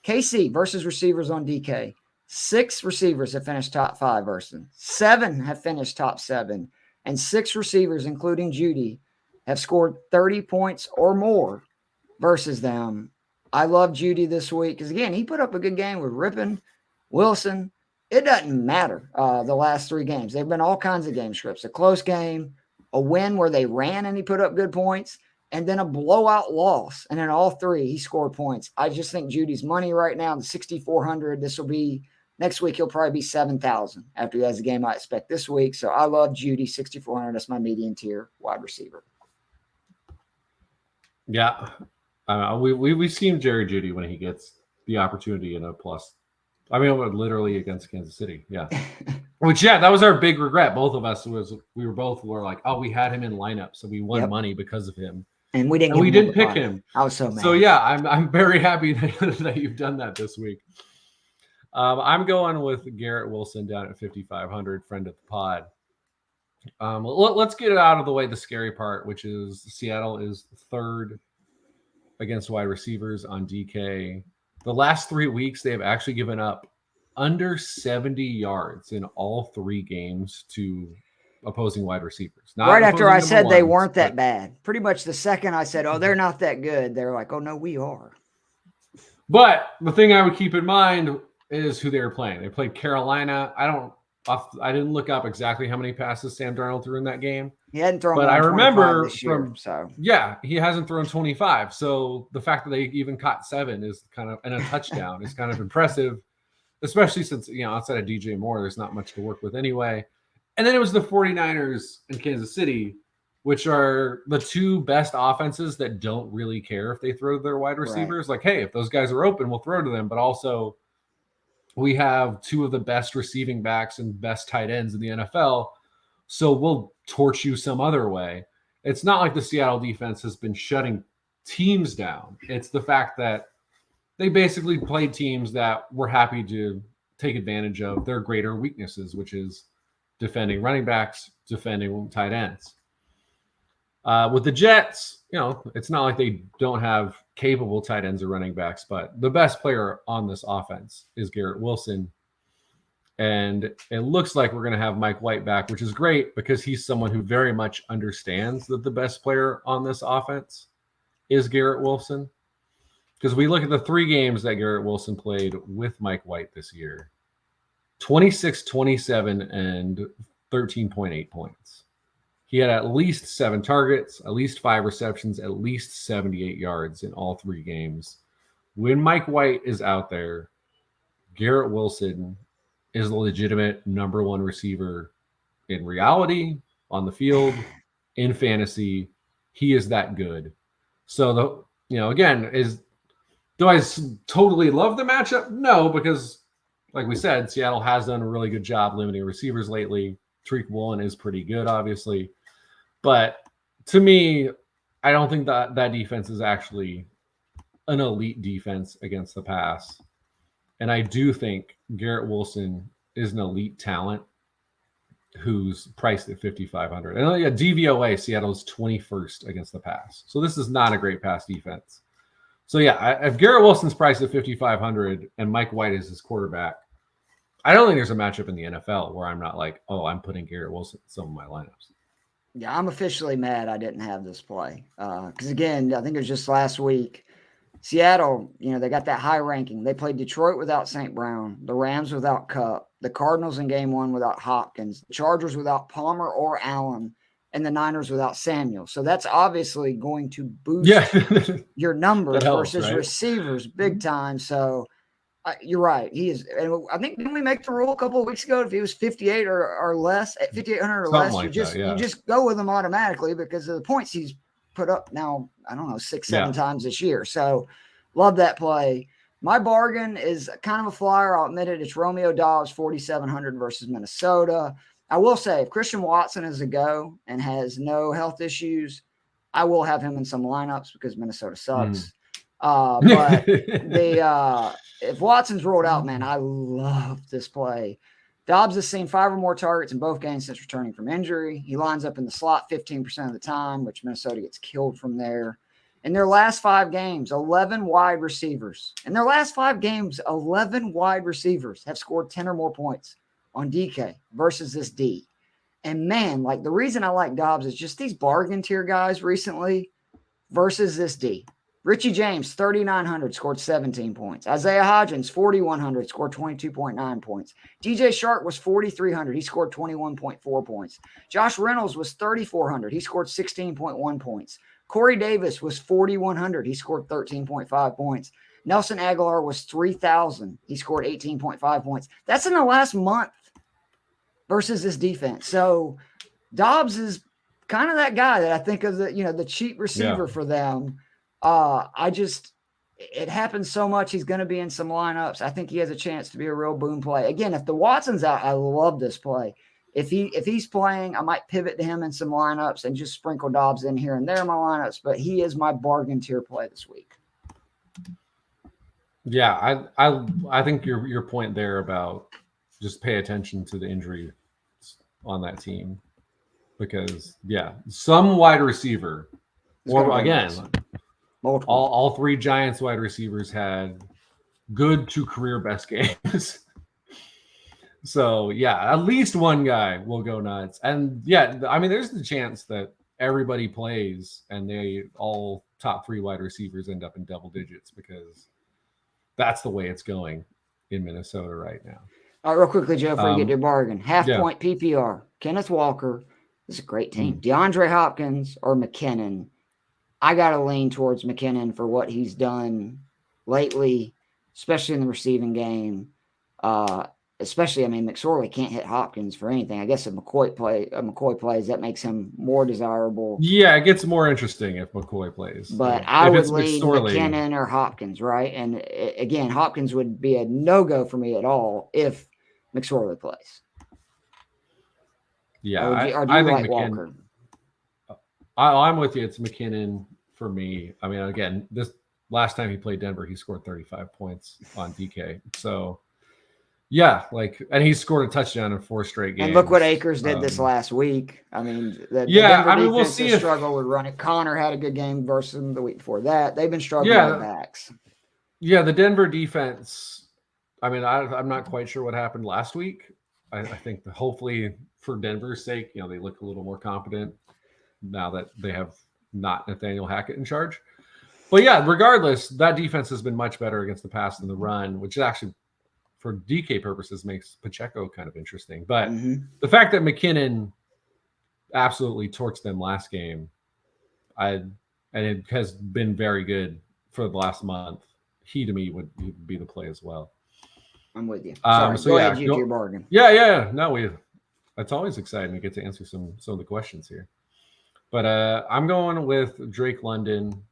Speaker 1: KC versus receivers on DK, 6 receivers have finished top 5 versus them. 7 have finished top 7, and 6 receivers, including Judy, have scored 30 points or more versus them. I love Judy this week because, again, he put up a good game with Rippon, Wilson. It doesn't matter the last 3 games. They've been all kinds of game scripts. A close game, a win where they ran and he put up good points, and then a blowout loss. And in all 3, he scored points. I just think Judy's money right now, the 6,400, this will be – next week he'll probably be 7,000 after he has the game I expect this week. So I love Judy, 6,400. That's my median tier wide receiver.
Speaker 3: Yeah. We've seen Jerry Jeudy when he gets the opportunity in a plus. I mean, literally against Kansas City. Yeah. Which, that was our big regret. Both of us we were like, oh, we had him in lineup. So we won money because of him.
Speaker 1: And we didn't pick him. I was so mad.
Speaker 3: So yeah, I'm very happy that you've done that this week. I'm going with Garrett Wilson down at 5,500, friend of the pod. Let's get it out of the way. The scary part, which is Seattle is 3rd against wide receivers on DK. The last 3 weeks, they have actually given up under 70 yards in all 3 games to opposing wide receivers. Not
Speaker 1: right after I said they weren't that bad. Pretty much the second I said, oh, they're not that good, they're like, oh, no, we are.
Speaker 3: But the thing I would keep in mind is who they were playing. They played Carolina. I didn't look up exactly how many passes Sam Darnold threw in that game.
Speaker 1: He hadn't thrown,
Speaker 3: but I remember
Speaker 1: this year,
Speaker 3: he hasn't thrown 25. So the fact that they even caught 7 is kind of, and a touchdown is kind of impressive, especially since, outside of DJ Moore, there's not much to work with anyway. And then it was the 49ers and Kansas City, which are the 2 best offenses that don't really care if they throw to their wide receivers. Right. Like, hey, if those guys are open, we'll throw to them. But also we have 2 of the best receiving backs and best tight ends in the NFL. So we'll torch you some other way. It's not like the Seattle defense has been shutting teams down. It's the fact that they basically played teams that were happy to take advantage of their greater weaknesses, which is defending running backs, defending tight ends. With the Jets, it's not like they don't have capable tight ends or running backs, but the best player on this offense is Garrett Wilson. And it looks like we're going to have Mike White back, which is great because he's someone who very much understands that the best player on this offense is Garrett Wilson. Because we look at the 3 games that Garrett Wilson played with Mike White this year, 26, 27, and 13.8 points. He had at least 7 targets, at least 5 receptions, at least 78 yards in all 3 games. When Mike White is out there, Garrett Wilson is the legitimate number 1 receiver in reality, on the field, in fantasy. He is that good. So again, do I totally love the matchup? No, because like we said, Seattle has done a really good job limiting receivers lately. Tariq Woolen is pretty good, obviously. But to me, I don't think that defense is actually an elite defense against the pass. And I do think Garrett Wilson is an elite talent who's priced at 5,500. And yeah, DVOA, Seattle's 21st against the pass. So this is not a great pass defense. So yeah, if Garrett Wilson's priced at 5,500 and Mike White is his quarterback, I don't think there's a matchup in the NFL where I'm not like, oh, I'm putting Garrett Wilson in some of my lineups.
Speaker 1: Yeah, I'm officially mad I didn't have this play. Because, again, I think it was just last week. Seattle, they got that high ranking. They played Detroit without St. Brown, the Rams without Cup, the Cardinals in game 1 without Hopkins, the Chargers without Palmer or Allen, and the Niners without Samuel. So that's obviously going to boost your numbers versus receivers big time. So you're right. He is. And I think, didn't we make the rule a couple of weeks ago? If he was 58 or less, at 5,800 or less, you just go with him automatically because of the points he's put up now, I don't know, 6-7 times this year. So love that play. My bargain is kind of a flyer. I'll admit it. It's Romeo Dobbs, 4,700 versus Minnesota. I will say, if Christian Watson is a go and has no health issues, I will have him in some lineups because Minnesota sucks. But if Watson's rolled out, man, I love this play. Dobbs has seen 5 or more targets in both games since returning from injury. He lines up in the slot 15% of the time, which Minnesota gets killed from there. In their last 5 games, 11 wide receivers. In their last 5 games, 11 wide receivers have scored 10 or more points on DK versus this D. And man, like the reason I like Dobbs is just these bargain tier guys recently versus this D. Richie James, 3,900, scored 17 points. Isaiah Hodgins, 4,100, scored 22.9 points. DJ Shark was 4,300. He scored 21.4 points. Josh Reynolds was 3,400. He scored 16.1 points. Corey Davis was 4,100. He scored 13.5 points. Nelson Aguilar was 3,000. He scored 18.5 points. That's in the last month versus this defense. So Dobbs is kind of that guy that I think of the cheap receiver for them. It happens so much. He's going to be in some lineups. I think he has a chance to be a real boom play. Again, if the Watson's out, I love this play. If he's playing, I might pivot to him in some lineups and just sprinkle Dobbs in here and there in my lineups, but he is my bargain tier play this week.
Speaker 3: Yeah, I think your point there about just pay attention to the injury on that team, because some wide receiver, or again, all 3 Giants wide receivers had good to career best games. So at least one guy will go nuts, and there's the chance that everybody plays and they all top 3 wide receivers end up in double digits because that's the way it's going in Minnesota right now.
Speaker 1: All right, real quickly, Joe, before you get your bargain. Half-point PPR. Kenneth Walker. This is a great team. DeAndre Hopkins or McKinnon. I got to lean towards McKinnon for what he's done lately, especially in the receiving game. McSorley can't hit Hopkins for anything. I guess if McCoy plays, that makes him more desirable.
Speaker 3: Yeah, it gets more interesting if McCoy plays.
Speaker 1: But I would lean McKinnon or Hopkins, right? And again, Hopkins would be a no-go for me at all if McSorley plays.
Speaker 3: Yeah,
Speaker 1: or do you like Walker?
Speaker 3: I'm with you. It's McKinnon for me. I mean, again, this last time he played Denver, he scored 35 points on DK. So, and he scored a touchdown in 4 straight games.
Speaker 1: And look what Akers did this last week. I mean, the Denver
Speaker 3: we'll see if
Speaker 1: struggle with running. Connor had a good game versus him the week before that. They've been struggling with backs.
Speaker 3: Yeah, the Denver defense. I mean, I'm not quite sure what happened last week. I think that hopefully for Denver's sake, they look a little more competent now that they have not Nathaniel Hackett in charge. But regardless, that defense has been much better against the pass than the run, which actually, for DK purposes, makes Pacheco kind of interesting. But the fact that McKinnon absolutely torched them last game. And it has been very good for the last month. He to me would be the play as well.
Speaker 1: I'm with you. Sorry,
Speaker 3: So
Speaker 1: go
Speaker 3: yeah,
Speaker 1: ahead, you do your bargain.
Speaker 3: Yeah. No, it's always exciting to get to answer some of the questions here. But I'm going with Drake London,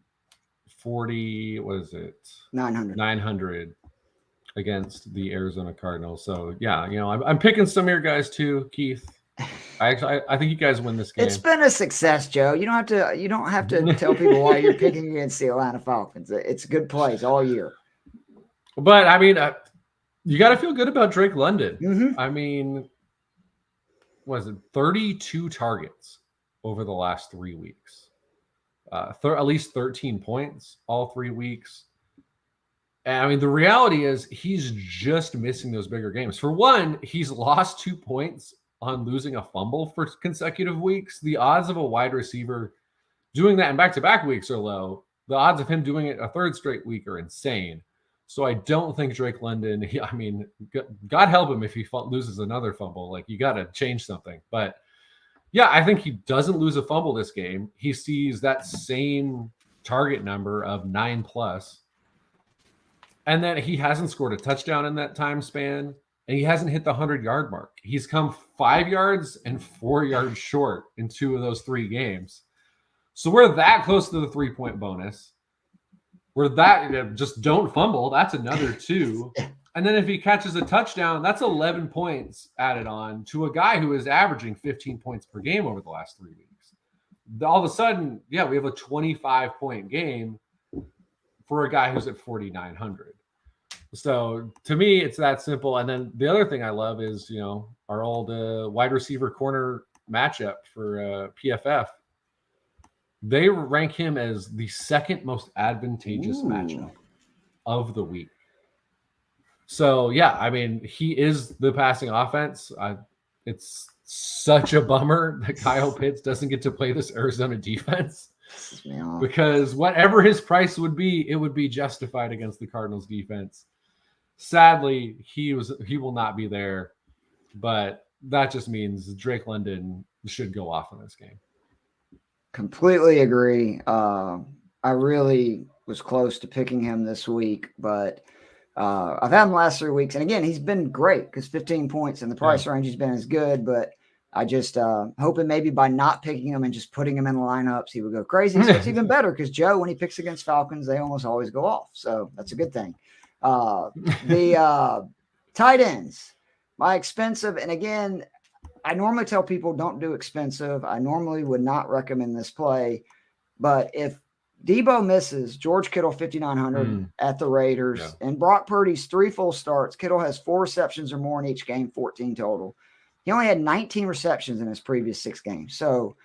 Speaker 3: 40. What is it? 900 against the Arizona Cardinals. So yeah, I'm picking some of your guys too, Keith. I think you guys win this game.
Speaker 1: It's been a success, Joe. You don't have to tell people why you're picking against the Atlanta Falcons. It's good plays all year.
Speaker 3: But I mean, you got to feel good about Drake London.
Speaker 1: Mm-hmm.
Speaker 3: I mean, was it 32 targets over the last 3 weeks? At least 13 points all 3 weeks. And I mean, the reality is he's just missing those bigger games. For one, he's lost 2 points on losing a fumble for consecutive weeks. The odds of a wide receiver doing that in back-to-back weeks are low. The odds of him doing it a third straight week are insane. So I don't think Drake London, God help him if he loses another fumble. Like, you got to change something. But yeah, I think he doesn't lose a fumble this game. He sees that same target number of 9+. And then he hasn't scored a touchdown in that time span. And he hasn't hit the 100-yard mark. He's come 5 yards and 4 yards short in 2 of those 3 games. So we're that close to the 3-point bonus. We're that, just don't fumble. That's another 2. And then if he catches a touchdown, that's 11 points added on to a guy who is averaging 15 points per game over the last 3 weeks. All of a sudden, we have a 25-point game for a guy who's at 4,900. So to me, it's that simple. And then the other thing I love is, our old wide receiver corner matchup for PFF. They rank him as the second most advantageous matchup of the week. So, yeah, I mean, he is the passing offense. It's such a bummer that Kyle Pitts doesn't get to play this Arizona defense. Because whatever his price would be, it would be justified against the Cardinals defense. Sadly, he will not be there, but that just means Drake London should go off in this game.
Speaker 1: Completely agree. I really was close to picking him this week, but I've had him the last 3 weeks. And again, he's been great because 15 points in the price range has been as good, but I just hoping maybe by not picking him and just putting him in the lineups, he would go crazy. So it's even better because Joe, when he picks against Falcons, they almost always go off. So that's a good thing. The tight ends, my expensive. And again, I normally tell people don't do expensive. I normally would not recommend this play. But if Debo misses, George Kittle 5,900 at the Raiders, and Brock Purdy's 3 full starts, Kittle has 4 receptions or more in each game, 14 total. He only had 19 receptions in his previous 6 games. So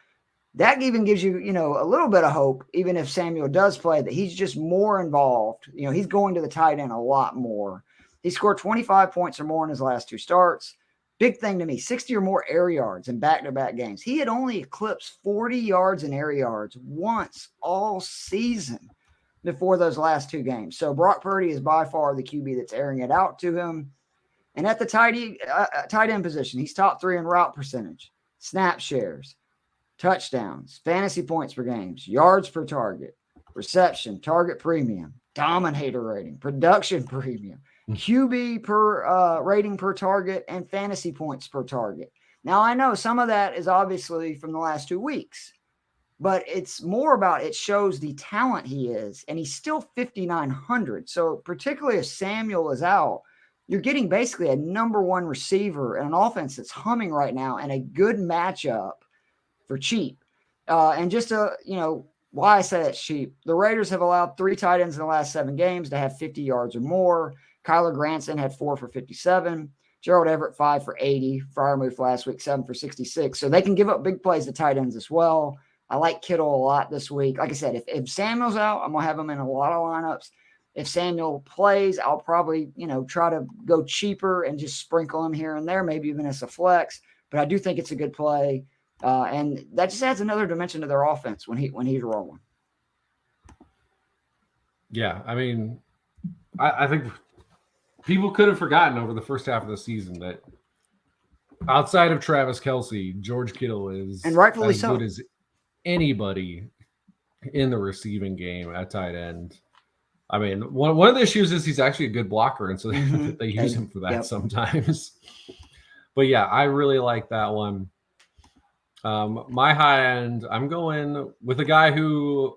Speaker 1: that even gives you, a little bit of hope, even if Samuel does play, that he's just more involved. He's going to the tight end a lot more. He scored 25 points or more in his last 2 starts. Big thing to me, 60 or more air yards in back-to-back games. He had only eclipsed 40 yards in air yards once all season before those last 2 games. So Brock Purdy is by far the QB that's airing it out to him. And at the tight end position, he's top 3 in route percentage, snap shares, touchdowns, fantasy points per games, yards per target, reception, target premium, dominator rating, production premium, QB per rating per target, and fantasy points per target. Now, I know some of that is obviously from the last 2 weeks, but it's more about it shows the talent he is, and he's still 5,900. So particularly if Samuel is out, you're getting basically a number 1 receiver and an offense that's humming right now and a good matchup for cheap. And just why I say that's cheap. The Raiders have allowed 3 tight ends in the last 7 games to have 50 yards or more. Kyler Granson had 4 for 57. Gerald Everett 5 for 80. Freiermuth last week 7 for 66. So they can give up big plays to tight ends as well. I like Kittle a lot this week. Like I said, if Samuel's out, I'm gonna have him in a lot of lineups. If Samuel plays, I'll probably try to go cheaper and just sprinkle him here and there, maybe even as a flex. But I do think it's a good play. And that just adds another dimension to their offense when he's rolling.
Speaker 3: Yeah, I mean, I think people could have forgotten over the first half of the season that outside of Travis Kelce, George Kittle is
Speaker 1: And rightfully
Speaker 3: as
Speaker 1: so.
Speaker 3: good as anybody in the receiving game at tight end. I mean, one of the issues is he's actually a good blocker, and so they use him for that sometimes. But yeah, I really like that one. My high end, I'm going with a guy who,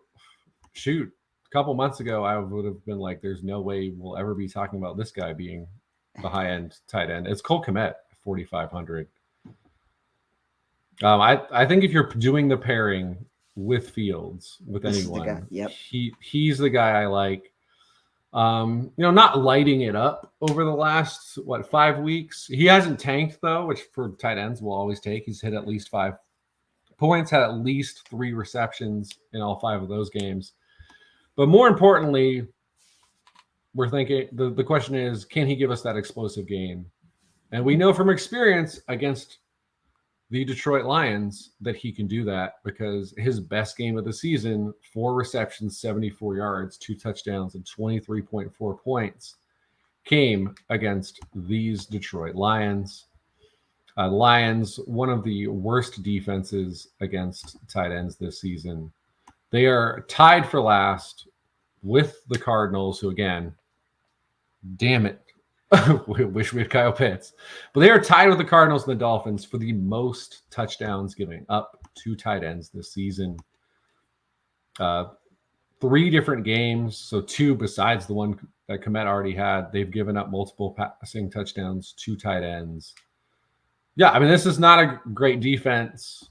Speaker 3: a couple months ago, I would have been like, there's no way we'll ever be talking about this guy being the high end tight end. It's Cole Kmet, 4,500. I think if you're doing the pairing with Fields, with anyone, he's the guy I like. Not lighting it up over the last 5 weeks. He hasn't tanked though, which for tight ends will always take. He's hit at least 5 points, had at least 3 receptions in all 5 of those games. But more importantly, we're thinking the question is, can he give us that explosive game? And we know from experience against the Detroit Lions that he can do that, because his best game of the season, 4 receptions, 74 yards, 2 touchdowns, and 23.4 points came against these Detroit Lions. Lions, one of the worst defenses against tight ends this season. They are tied for last with the Cardinals, who, again, damn it, we wish we had Kyle Pitts. But they are tied with the Cardinals and the Dolphins for the most touchdowns giving up to tight ends this season. 3 different games, so 2 besides the one that Kmet already had, they've given up multiple passing touchdowns to tight ends. Yeah, I mean, this is not a great defense.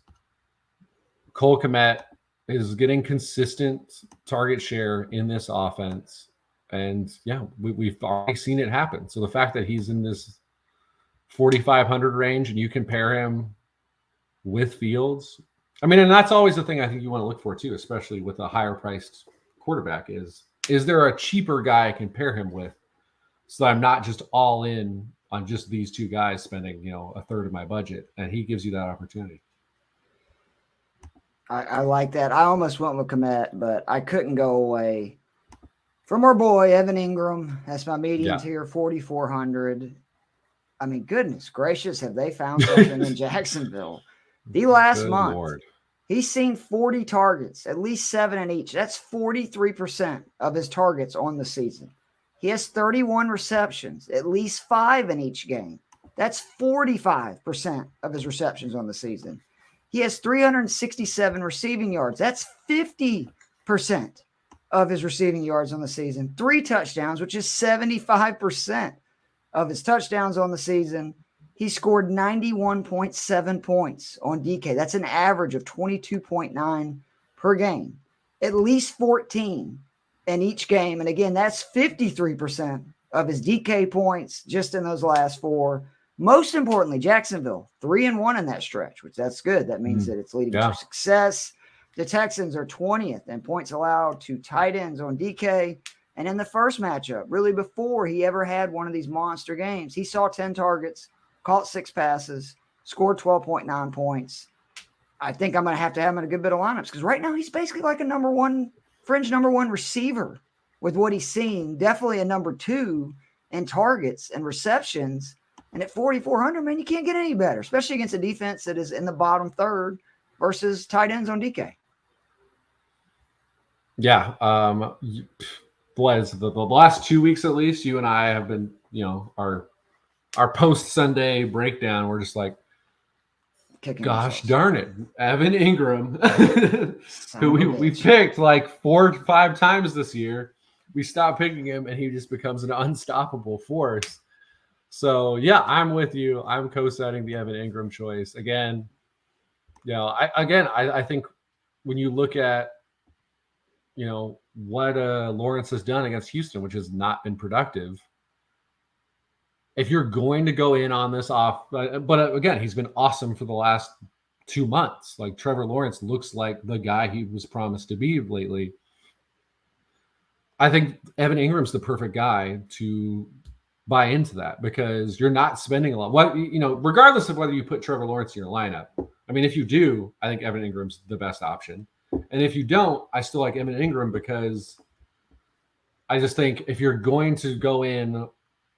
Speaker 3: Cole Kmet is getting consistent target share in this offense. And yeah, we've already seen it happen. So the fact that he's in this 4,500 range and you compare him with Fields, I mean, and that's always the thing I think you want to look for too, especially with a higher priced quarterback, is there a cheaper guy I can pair him with, so that I'm not just all in on just these 2 guys spending, a third of my budget, and he gives you that opportunity.
Speaker 1: I like that. I almost went with Kmet, but I couldn't go away from our boy, Evan Ingram. That's my median tier, 4,400. I mean, goodness gracious, have they found something in Jacksonville? The last month, Lord. He's seen 40 targets, at least 7 in each. That's 43% of his targets on the season. He has 31 receptions, at least 5 in each game. That's 45% of his receptions on the season. He has 367 receiving yards. That's 50% of his receiving yards on the season. 3 touchdowns, which is 75% of his touchdowns on the season. He scored 91.7 points on DK. That's an average of 22.9 per game. At least 14 in each game. And again, that's 53% of his DK points just in those last 4. Most importantly, Jacksonville, 3-1 in that stretch, which that's good. That means that it's leading to success. The Texans are 20th in points allowed to tight ends on DK. And in the first matchup, really before he ever had one of these monster games, he saw 10 targets, caught 6 passes, scored 12.9 points. I think I'm going to have him in a good bit of lineups, because right now he's basically like a fringe number one receiver with what he's seeing. Definitely a number 2 in targets and receptions. And at 4,400, man, you can't get any better, especially against a defense that is in the bottom third versus tight ends on DK.
Speaker 3: Yeah. Blaze, the last 2 weeks at least, you and I have been, our post-Sunday breakdown, we're just like, gosh darn it, Evan Ingram, who we picked like 4 or 5 times this year. We stopped picking him, and he just becomes an unstoppable force. So, yeah, I'm with you. I'm co-signing the Evan Ingram choice. Again, I think when you look at, what Lawrence has done against Houston, which has not been productive, if you're going to go in on this off, but again, he's been awesome for the last 2 months. Like, Trevor Lawrence looks like the guy he was promised to be lately. I think Evan Ingram's the perfect guy to buy into that, because you're not spending a lot. Regardless of whether you put Trevor Lawrence in your lineup. I mean, if you do, I think Evan Ingram's the best option. And if you don't, I still like Evan Ingram, because I just think if you're going to go in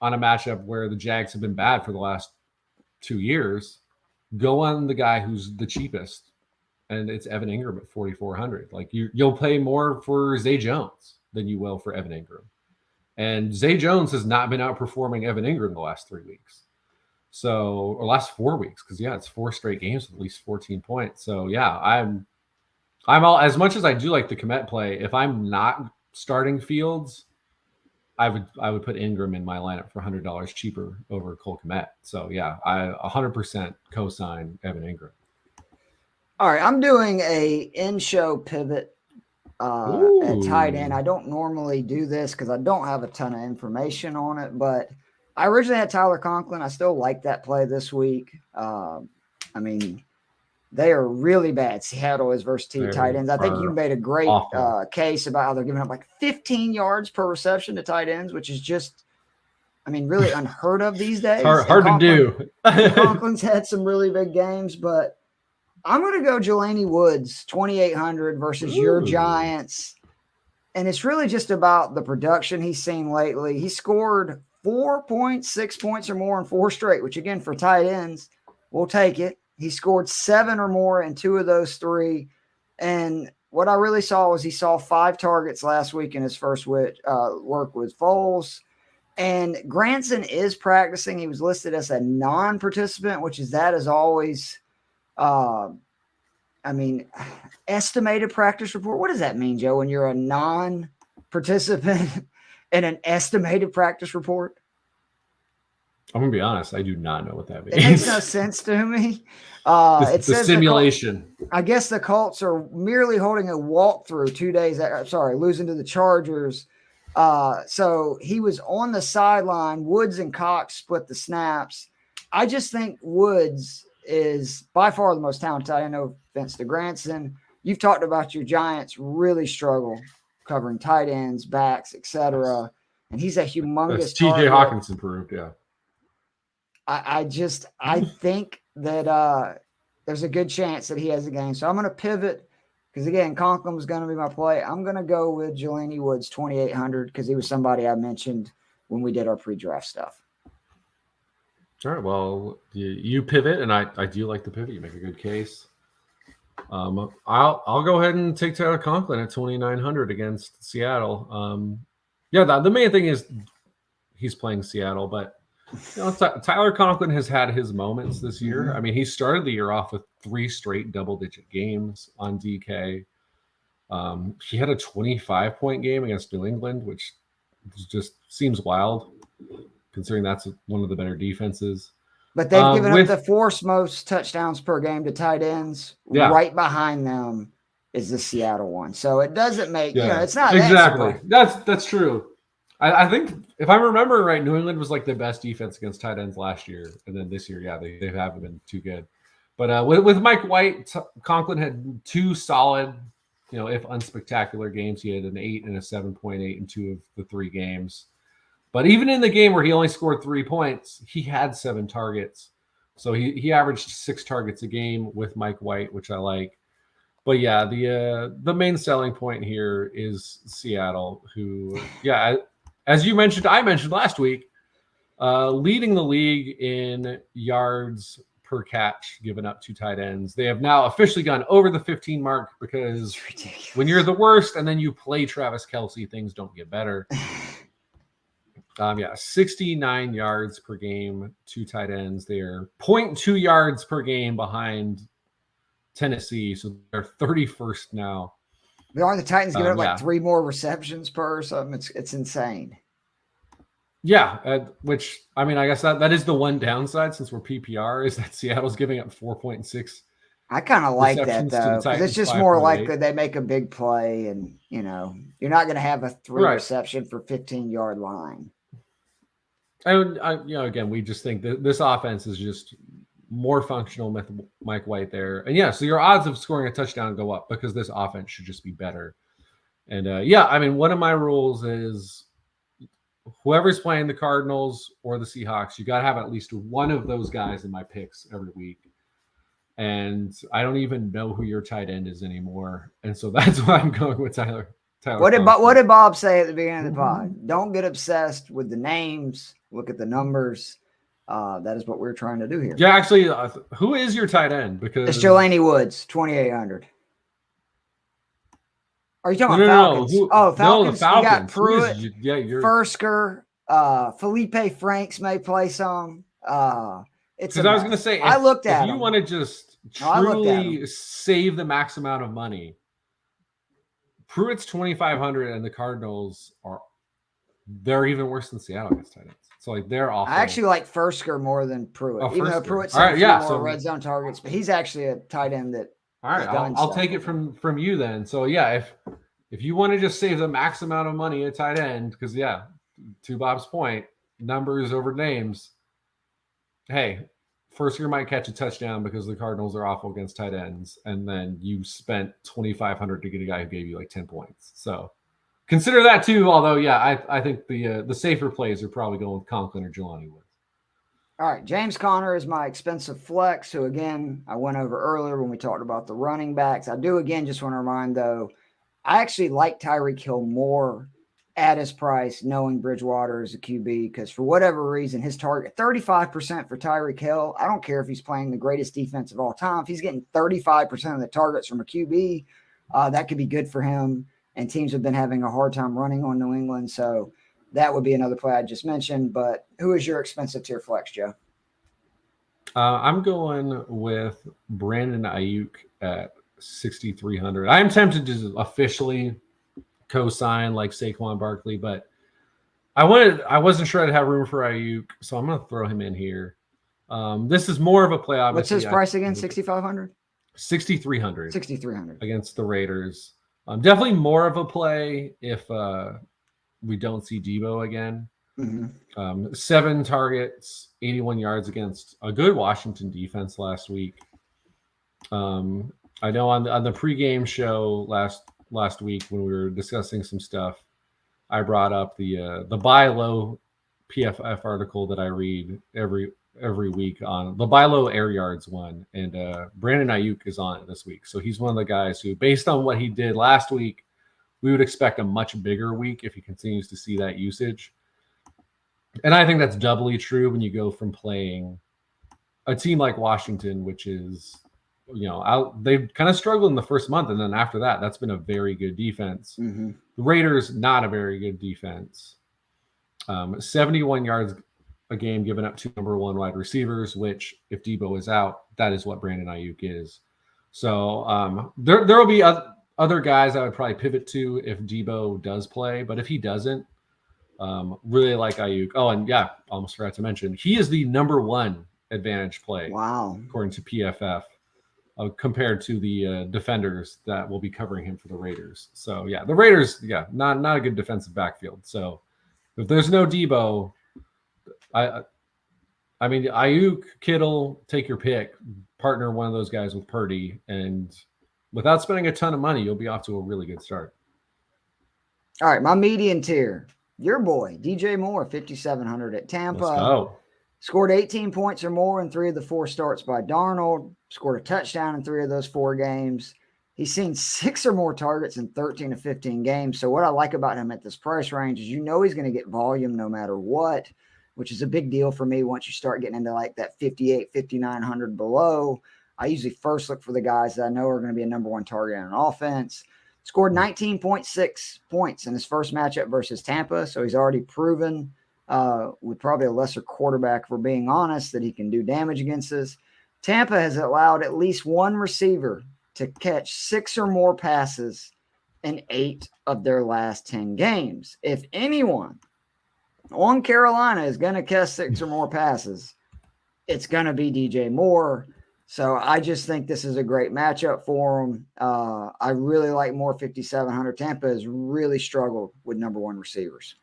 Speaker 3: on a matchup where the Jags have been bad for the last 2 years, go on the guy who's the cheapest, and it's Evan Ingram at 4,400. Like you'll pay more for Zay Jones than you will for Evan Ingram. And Zay Jones has not been outperforming Evan Ingram the last 3 weeks. So, or last 4 weeks, because it's 4 straight games with at least 14 points. So yeah, I'm all, as much as I do like the Kmet play, if I'm not starting Fields, I would put Ingram in my lineup for $100 cheaper over Cole Kmet. So yeah, I 100% co-sign Evan Ingram.
Speaker 1: All right, I'm doing a in-show pivot at tight end. I don't normally do this because I don't have a ton of information on it, but I originally had Tyler Conklin. I still like that play this week. I mean, they are really bad. Seattle is versus tight ends. I think you made a great case about how they're giving up like 15 yards per reception to tight ends, which is just, I mean, really unheard of these days.
Speaker 3: Hard to do.
Speaker 1: Conklin's had some really big games, but I'm going to go Jelani Woods, 2,800 versus your Giants. And it's really just about the production he's seen lately. He scored 4 points, 6 points or more in 4 straight, which again, for tight ends, we'll take it. He scored 7 or more in 2 of those 3. And what I really saw was he saw 5 targets last week in his first work with Foles. And Granson is practicing. He was listed as a non-participant, which is always estimated practice report. What does that mean, Joe, when you're a non-participant in an estimated practice report?
Speaker 3: I'm going to be honest. I do not know what that means.
Speaker 1: It makes no sense to me.
Speaker 3: It says simulation.
Speaker 1: I guess the Colts are merely holding a walkthrough 2 days. Losing to the Chargers. So he was on the sideline. Woods and Cox split the snaps. I just think Woods is by far the most talented. I know offense to Granson. You've talked about your Giants really struggle covering tight ends, backs, etc. And he's a humongous
Speaker 3: TJ Hawkins improved, yeah.
Speaker 1: I think that there's a good chance that he has a game. So I'm going to pivot because, again, Conklin was going to be my play. I'm going to go with Jelani Woods, 2,800, because he was somebody I mentioned when we did our pre-draft stuff.
Speaker 3: All right, well, you pivot, and I do like the pivot. You make a good case. I'll go ahead and take Tyler Conklin at 2,900 against Seattle. The main thing is he's playing Seattle, but Tyler Conklin has had his moments this year. I mean, he started the year off with 3 straight double-digit games on DK. He had a 25-point game against New England, which just seems wild, considering that's one of the better defenses.
Speaker 1: But they've given up the 4th most touchdowns per game to tight ends. Yeah. Right behind them is the Seattle one. So it doesn't make, it's not
Speaker 3: exactly. That's true. I think if I remember right, New England was like the best defense against tight ends last year. And then this year, they haven't been too good. But with Mike White, Conklin had 2 solid, if unspectacular games. He had an 8 and a 7.8 in 2 of the 3 games. But even in the game where he only scored 3 points, he had 7 targets. So he averaged 6 targets a game with Mike White, which I like. But yeah, the main selling point here is Seattle, who, as you mentioned, I mentioned last week, leading the league in yards per catch given up to tight ends. They have now officially gone over the 15 mark because when you're the worst and then you play Travis Kelce, things don't get better. 69 yards per game, 2 tight ends. They're 0.2 yards per game behind Tennessee, so they're 31st now.
Speaker 1: Aren't the Titans giving up like 3 more receptions per or something? It's insane.
Speaker 3: Yeah, which, I mean, I guess that is the one downside since we're PPR is that Seattle's giving up 4.6.
Speaker 1: I kind of like that, though, because it's just more likely they make a big play and, you're not going to have a 3 reception for 15-yard line.
Speaker 3: And again, we just think that this offense is just more functional with Mike White there. And so your odds of scoring a touchdown go up because this offense should just be better. And one of my rules is whoever's playing the Cardinals or the Seahawks, you got to have at least one of those guys in my picks every week. And I don't even know who your tight end is anymore. And so that's why I'm going with Tyler. What
Speaker 1: did Bob say at the beginning of the pod? Don't get obsessed with the names. Look at the numbers. That is what we're trying to do here.
Speaker 3: Yeah, actually, who is your tight end? Because
Speaker 1: It's Jelani Woods, 2,800. Are you talking
Speaker 3: no,
Speaker 1: about Falcons?
Speaker 3: Who,
Speaker 1: Falcons.
Speaker 3: No, the Falcons.
Speaker 1: You got Pruitt,
Speaker 3: you're
Speaker 1: Fursker, Felipe Franks may play some. It's
Speaker 3: because I was going to say,
Speaker 1: I looked at
Speaker 3: if you want to just truly save the max amount of money, Pruitt's 2,500 and the Cardinals they're even worse than Seattle against tight ends. So like they're awful.
Speaker 1: I actually like Fursker more than Pruitt, even though Pruitt's more red zone targets, but he's actually a tight end that.
Speaker 3: All right, I'll take it from you then. So yeah, if you want to just save the max amount of money at tight end, because to Bob's point, numbers over names. Hey, Fursker might catch a touchdown because the Cardinals are awful against tight ends, and then you spent 2,500 to get a guy who gave you like 10 points. So consider that too. Although, I think the safer plays are probably going with Conklin or Jelani Woods.
Speaker 1: All right, James Conner is my expensive flex, who, again, I went over earlier when we talked about the running backs. I do, again, just want to remind, though, I actually like Tyreek Hill more at his price, knowing Bridgewater is a QB, because for whatever reason, his target, 35% for Tyreek Hill. I don't care if he's playing the greatest defense of all time. If he's getting 35% of the targets from a QB, that could be good for him, and teams have been having a hard time running on New England, so that would be another play I just mentioned. But who is your expensive tier flex, Joe?
Speaker 3: I'm going with Brandon Ayuk at 6,300. I'm tempted to officially co-sign like Saquon Barkley, but I wasn't sure I'd have room for Ayuk, so I'm going to throw him in here. This is more of a play.
Speaker 1: What's his price again? 6,500?
Speaker 3: 6,300.
Speaker 1: 6,300
Speaker 3: against the Raiders. Definitely more of a play if we don't see Debo again.
Speaker 1: Mm-hmm.
Speaker 3: 7 targets, 81 yards against a good Washington defense last week. I know on the pregame show last week when we were discussing some stuff, I brought up the buy low PFF article that I read every week on the buy low air yards one, and Brandon Ayuk is on it this week. So he's one of the guys who, based on what he did last week, we would expect a much bigger week if he continues to see that usage. And I think that's doubly true when you go from playing a team like Washington, which is, they've kind of struggled in the first month. And then after that, that's been a very good defense.
Speaker 1: Mm-hmm.
Speaker 3: The Raiders, not a very good defense. 71 yards a game given up to number 1 wide receivers, which if Debo is out, that is what Brandon Ayuk is. So there will be other guys I would probably pivot to if Debo does play, but if he doesn't, really like Ayuk. Oh, and almost forgot to mention, he is the number 1 advantage play.
Speaker 1: Wow.
Speaker 3: According to PFF, compared to the defenders that will be covering him for the Raiders. So the Raiders, not a good defensive backfield. So if there's no Debo, I mean, Ayuk, Kittle, take your pick, partner one of those guys with Purdy, and without spending a ton of money, you'll be off to a really good start.
Speaker 1: All right, my median tier, your boy, DJ Moore, 5,700 at Tampa.
Speaker 3: Let's go.
Speaker 1: Scored 18 points or more in 3 of the 4 starts by Darnold. Scored a touchdown in 3 of those 4 games. He's seen 6 or more targets in 13 of 15 games. So what I like about him at this price range is he's going to get volume no matter what, which is a big deal for me once you start getting into like that 58, 5,900 below. I usually first look for the guys that I know are going to be a number 1 target on offense. Scored 19.6 points in his first matchup versus Tampa. So he's already proven with probably a lesser quarterback, if we're being honest, that he can do damage against us. Tampa has allowed at least 1 receiver to catch 6 or more passes in 8 of their last 10 games. If anyone on Carolina is going to catch 6 or more passes, it's going to be DJ Moore. So I just think this is a great matchup for him. I really like Moore 5,700. Tampa has really struggled with number 1 receivers.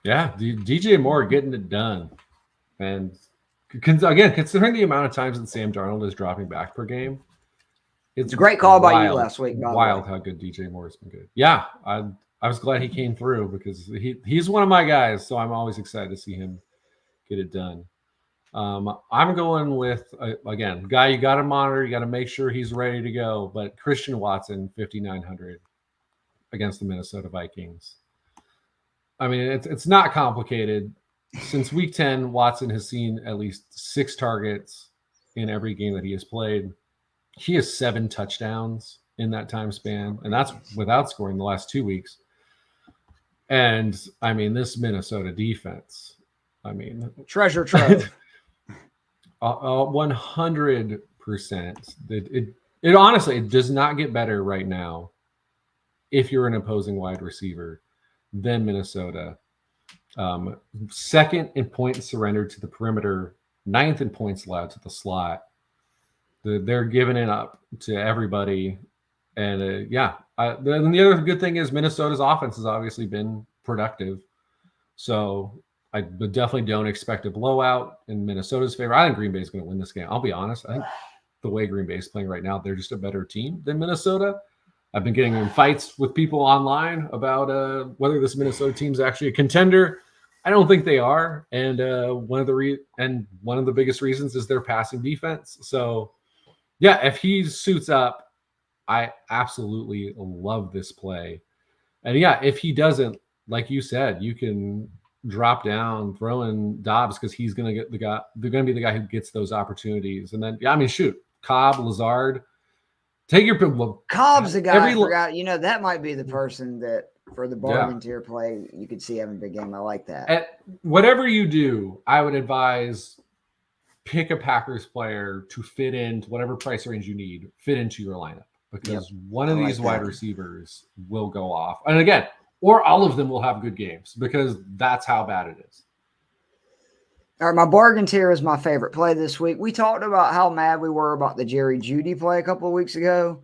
Speaker 3: Yeah, DJ Moore getting it done. And again, considering the amount of times that Sam Darnold is dropping back per game, it's
Speaker 1: a great call by you last week.
Speaker 3: Wild how good DJ Moore has been good. Yeah, I was glad he came through because he's one of my guys, so I'm always excited to see him get it done. I'm going with, again, guy you got to monitor. You got to make sure he's ready to go. But Christian Watson, 5,900 against the Minnesota Vikings. I mean, it's not complicated. since week 10, Watson has seen at least 6 targets in every game that he has played. He has 7 touchdowns in that time span, and that's without scoring the last 2 weeks. And I mean, this Minnesota defense, I mean,
Speaker 1: treasure trove.
Speaker 3: 100%. It honestly, it does not get better right now if you're an opposing wide receiver than Minnesota. Second in points surrendered to the perimeter, 9th in points allowed to the slot. They're giving it up to everybody. And the other good thing is Minnesota's offense has obviously been productive. So I definitely don't expect a blowout in Minnesota's favor. I think Green Bay is going to win this game. I'll be honest. I think the way Green Bay is playing right now, they're just a better team than Minnesota. I've been getting in fights with people online about whether this Minnesota team is actually a contender. I don't think they are, and one of the biggest reasons is their passing defense. So, yeah, if he suits up, I absolutely love this play. And yeah, if he doesn't, like you said, you can drop down, throw in Dobbs because he's going to get the guy. They're going to be the guy who gets those opportunities. And then, yeah, I mean, shoot, Cobb, Lazard, take your pick.
Speaker 1: Cobb's the guy I forgot. That might be the person that for the bargain tier play you could see having a big game. I like that.
Speaker 3: Whatever you do, I would advise pick a Packers player to fit into whatever price range you need, fit into your lineup. Because one of these wide receivers will go off. And again, or all of them will have good games because that's how bad it is.
Speaker 1: All right, my bargain tier is my favorite play this week. We talked about how mad we were about the Jerry Jeudy play a couple of weeks ago.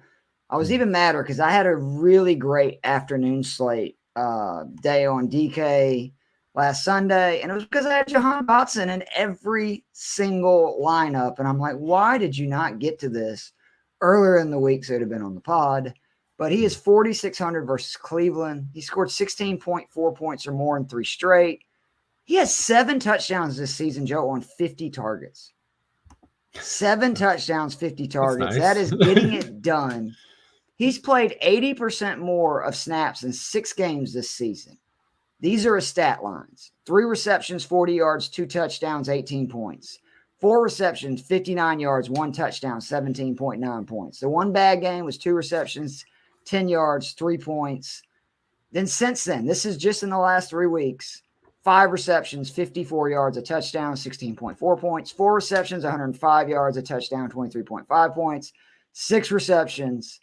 Speaker 1: I was even madder because I had a really great afternoon slate day on DK last Sunday, and it was because I had Jahan Dotson in every single lineup. And I'm like, why did you not get to this earlier in the week so it would have been on the pod? But he is 4,600 versus Cleveland. He scored 16.4 points or more in 3 straight. He has 7 touchdowns this season, Joe, on 50 targets. 7 touchdowns, 50 targets.
Speaker 3: Nice.
Speaker 1: That is getting it done. He's played 80% more of snaps in 6 games this season. These are his stat lines. 3 receptions, 40 yards, 2 touchdowns, 18 points. 4 receptions, 59 yards, 1 touchdown, 17.9 points. The one bad game was 2 receptions, 10 yards, 3 points. Then since then, this is just in the last 3 weeks, 5 receptions, 54 yards, a touchdown, 16.4 points. 4 receptions, 105 yards, a touchdown, 23.5 points. 6 receptions,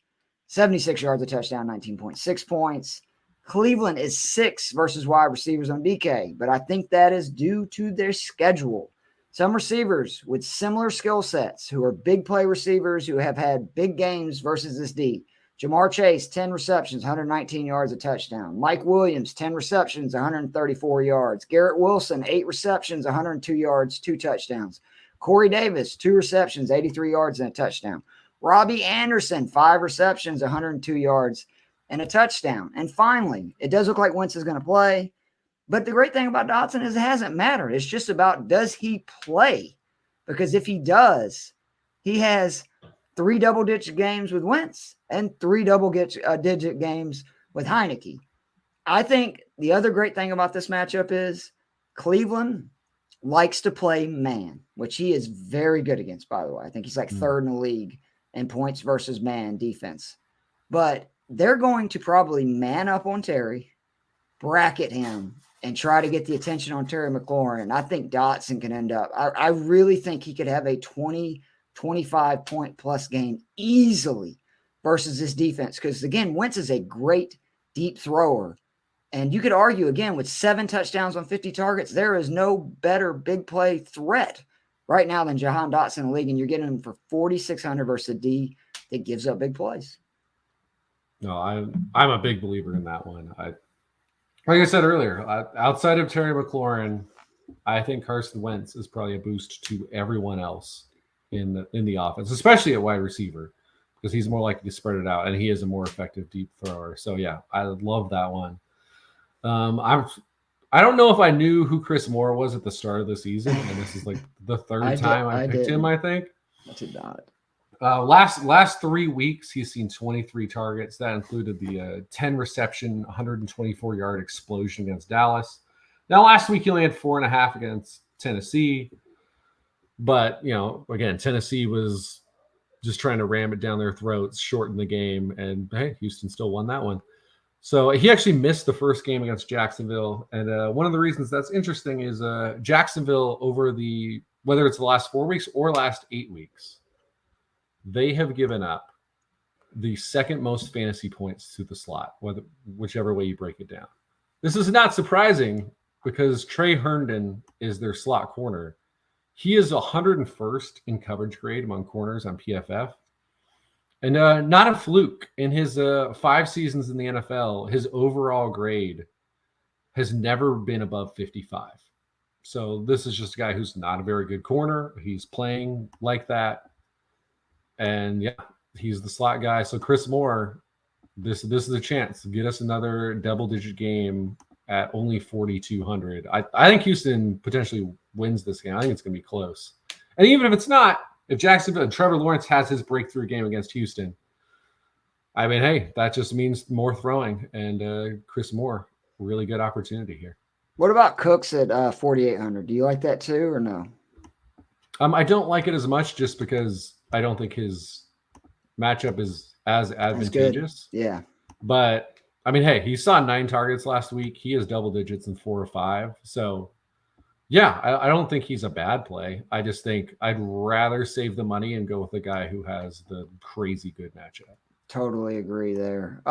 Speaker 1: 76 yards, a touchdown, 19.6 points. Cleveland is 6 versus wide receivers on DK, but I think that is due to their schedule. Some receivers with similar skill sets who are big play receivers who have had big games versus this D. Jamar Chase, 10 receptions, 119 yards, a touchdown. Mike Williams, 10 receptions, 134 yards. Garrett Wilson, 8 receptions, 102 yards, 2 touchdowns. Corey Davis, 2 receptions, 83 yards, and a touchdown. Robbie Anderson, 5 receptions, 102 yards, and a touchdown. And finally, it does look like Wentz is going to play. But the great thing about Dotson is it hasn't mattered. It's just about, does he play? Because if he does, he has 3 double-digit games with Wentz and 3 double-digit games with Heineke. I think the other great thing about this matchup is Cleveland likes to play man, which he is very good against, by the way. I think he's like 3rd in the league in points versus man defense. But they're going to probably man up on Terry, bracket him, and try to get the attention on Terry McLaurin. And I think Dotson can end up. I really think he could have a 20, 25-point-plus game easily versus this defense. Because, again, Wentz is a great deep thrower. And you could argue, again, with 7 touchdowns on 50 targets, there is no better big play threat right now than Jahan Dotson in the league. And you're getting him for 4,600 versus a D that gives up big plays.
Speaker 3: No, I'm a big believer in that one. Like I said earlier, outside of Terry McLaurin, I think Carson Wentz is probably a boost to everyone else in the offense, especially at wide receiver, because he's more likely to spread it out, and he is a more effective deep thrower. So yeah, I love that one. I don't know if I knew who Chris Moore was at the start of the season, and this is like the 3rd time I picked him. I think
Speaker 1: I did not.
Speaker 3: Last 3 weeks, he's seen 23 targets. That included the 10 reception, 124 yard explosion against Dallas. Now, last week he only had 4.5 against Tennessee. But, again, Tennessee was just trying to ram it down their throats, shorten the game. And, hey, Houston still won that one. So he actually missed the first game against Jacksonville. And one of the reasons that's interesting is Jacksonville over whether it's the last 4 weeks or last 8 weeks, they have given up the second most fantasy points to the slot, whichever way you break it down. This is not surprising because Trey Herndon is their slot corner. He is 101st in coverage grade among corners on PFF. And not a fluke. In his 5 seasons in the NFL, his overall grade has never been above 55. So this is just a guy who's not a very good corner. He's playing like that. And, yeah, he's the slot guy. So Chris Moore, this is a chance to get us another double-digit game at only 4,200. I think Houston potentially wins this game. I think it's going to be close. And even if it's not, if Trevor Lawrence has his breakthrough game against Houston, I mean, hey, that just means more throwing. And Chris Moore, really good opportunity here.
Speaker 1: What about Cooks at 4,800? Do you like that too or no?
Speaker 3: I don't like it as much just because I don't think his matchup is as advantageous.
Speaker 1: Yeah.
Speaker 3: But I mean, hey, he saw 9 targets last week. He has double digits in 4 or 5. So, yeah, I don't think he's a bad play. I just think I'd rather save the money and go with the guy who has the crazy good matchup.
Speaker 1: Totally agree there.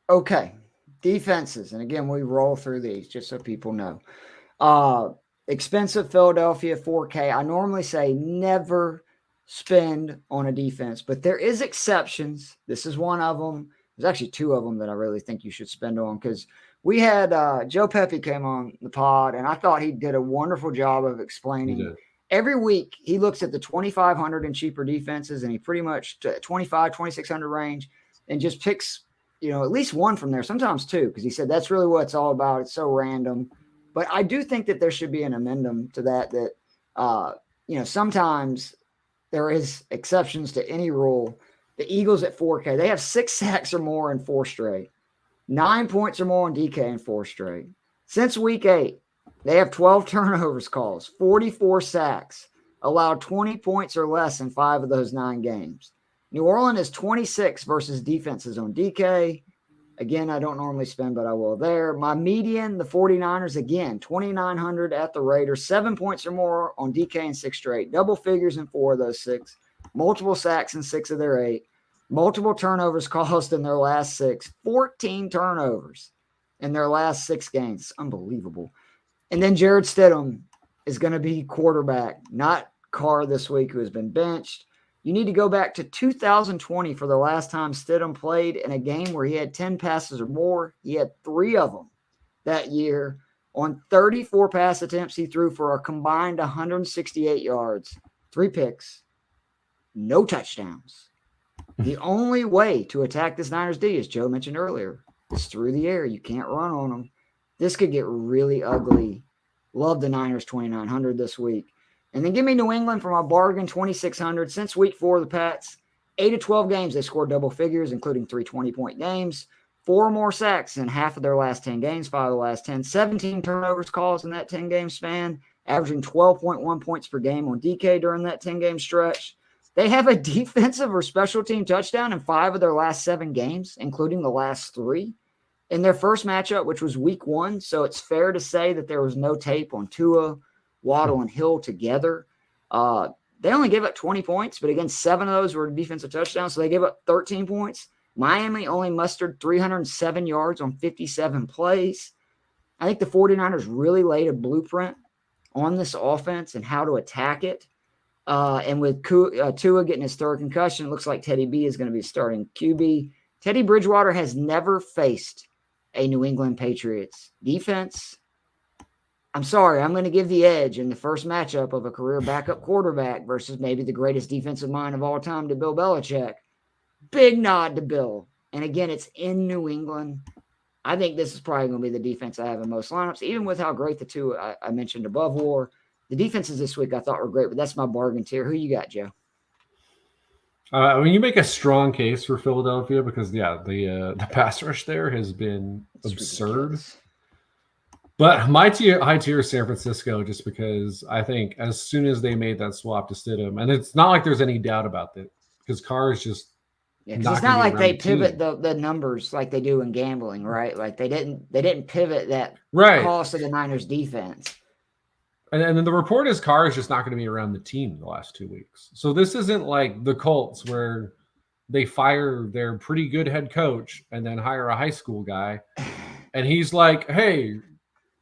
Speaker 1: Okay. Defenses. And again, we roll through these just so people know. Expensive Philadelphia 4K. I normally say never spend on a defense, but there is exceptions. This is one of them. There's actually 2 of them that I really think you should spend on because we had Joe Pepe came on the pod, and I thought he did a wonderful job of explaining. Every week he looks at the 2,500 and cheaper defenses, and he pretty much 25, 2,600 range, and just picks, at least one from there, sometimes 2, because he said that's really what it's all about. It's so random. But I do think that there should be an amendment to that, sometimes there is exceptions to any rule. The Eagles at 4K, they have 6 sacks or more in 4 straight, 9 points or more on DK in 4 straight. Since week 8, they have 12 turnovers calls, 44 sacks, allowed 20 points or less in 5 of those 9 games. New Orleans is 26 versus defenses on DK. Again, I don't normally spend, but I will there. My median, the 49ers, again, 2,900 at the Raiders, 7 points or more on DK in 6 straight, double figures in 4 of those 6, multiple sacks in 6 of their 8, multiple turnovers caused in their last 6, 14 turnovers in their last 6 games. Unbelievable. And then Jared Stidham is going to be quarterback, not Carr this week, who has been benched. You need to go back to 2020 for the last time Stidham played in a game where he had 10 passes or more. He had 3 of them that year. On 34 pass attempts, he threw for a combined 168 yards, 3 picks, no touchdowns. The only way to attack this Niners D, as Joe mentioned earlier, is through the air. You can't run on them. This could get really ugly. Love the Niners 2,900 this week. And then give me New England for my bargain, 2,600. Since week 4 of the Pats, 8 of 12 games, they scored double figures, including 3 20-point games, 4 more sacks in half of their last 10 games, 5 of the last 10, 17 turnovers caused in that 10-game span, averaging 12.1 points per game on DK during that 10-game stretch. They have a defensive or special team touchdown in 5 of their last 7 games, including the last 3. In their first matchup, which was week 1, so it's fair to say that there was no tape on Tua, Waddle, and Hill together. They only gave up 20 points, but again, 7 of those were defensive touchdowns, so they gave up 13 points. Miami only mustered 307 yards on 57 plays. I think the 49ers really laid a blueprint on this offense and how to attack it. And with Tua getting his 3rd concussion, it looks like Teddy B is going to be starting QB. Teddy Bridgewater has never faced a New England Patriots defense. I'm sorry, I'm going to give the edge in the first matchup of a career backup quarterback versus maybe the greatest defensive mind of all time to Bill Belichick. Big nod to Bill. And again, it's in New England. I think this is probably going to be the defense I have in most lineups, even with how great the 2 I mentioned above were. The defenses this week I thought were great, but that's my bargain tier. Who you got, Joe?
Speaker 3: You make a strong case for Philadelphia because, the pass rush there has been absurd.
Speaker 1: Ridiculous.
Speaker 3: But my high tier is San Francisco, just because I think as soon as they made that swap to Stidham, and it's not like there's any doubt about that, because Carr is just
Speaker 1: Because
Speaker 3: not
Speaker 1: it's
Speaker 3: going
Speaker 1: not
Speaker 3: to be
Speaker 1: like
Speaker 3: around
Speaker 1: they
Speaker 3: the
Speaker 1: pivot
Speaker 3: team.
Speaker 1: the numbers like they do in gambling, right? Like they didn't pivot that
Speaker 3: Right.
Speaker 1: cost of the Niners defense.
Speaker 3: And then the report is Carr is just not going to be around the team the last 2 weeks. So this isn't like the Colts where they fire their pretty good head coach and then hire a high school guy. And he's like, hey,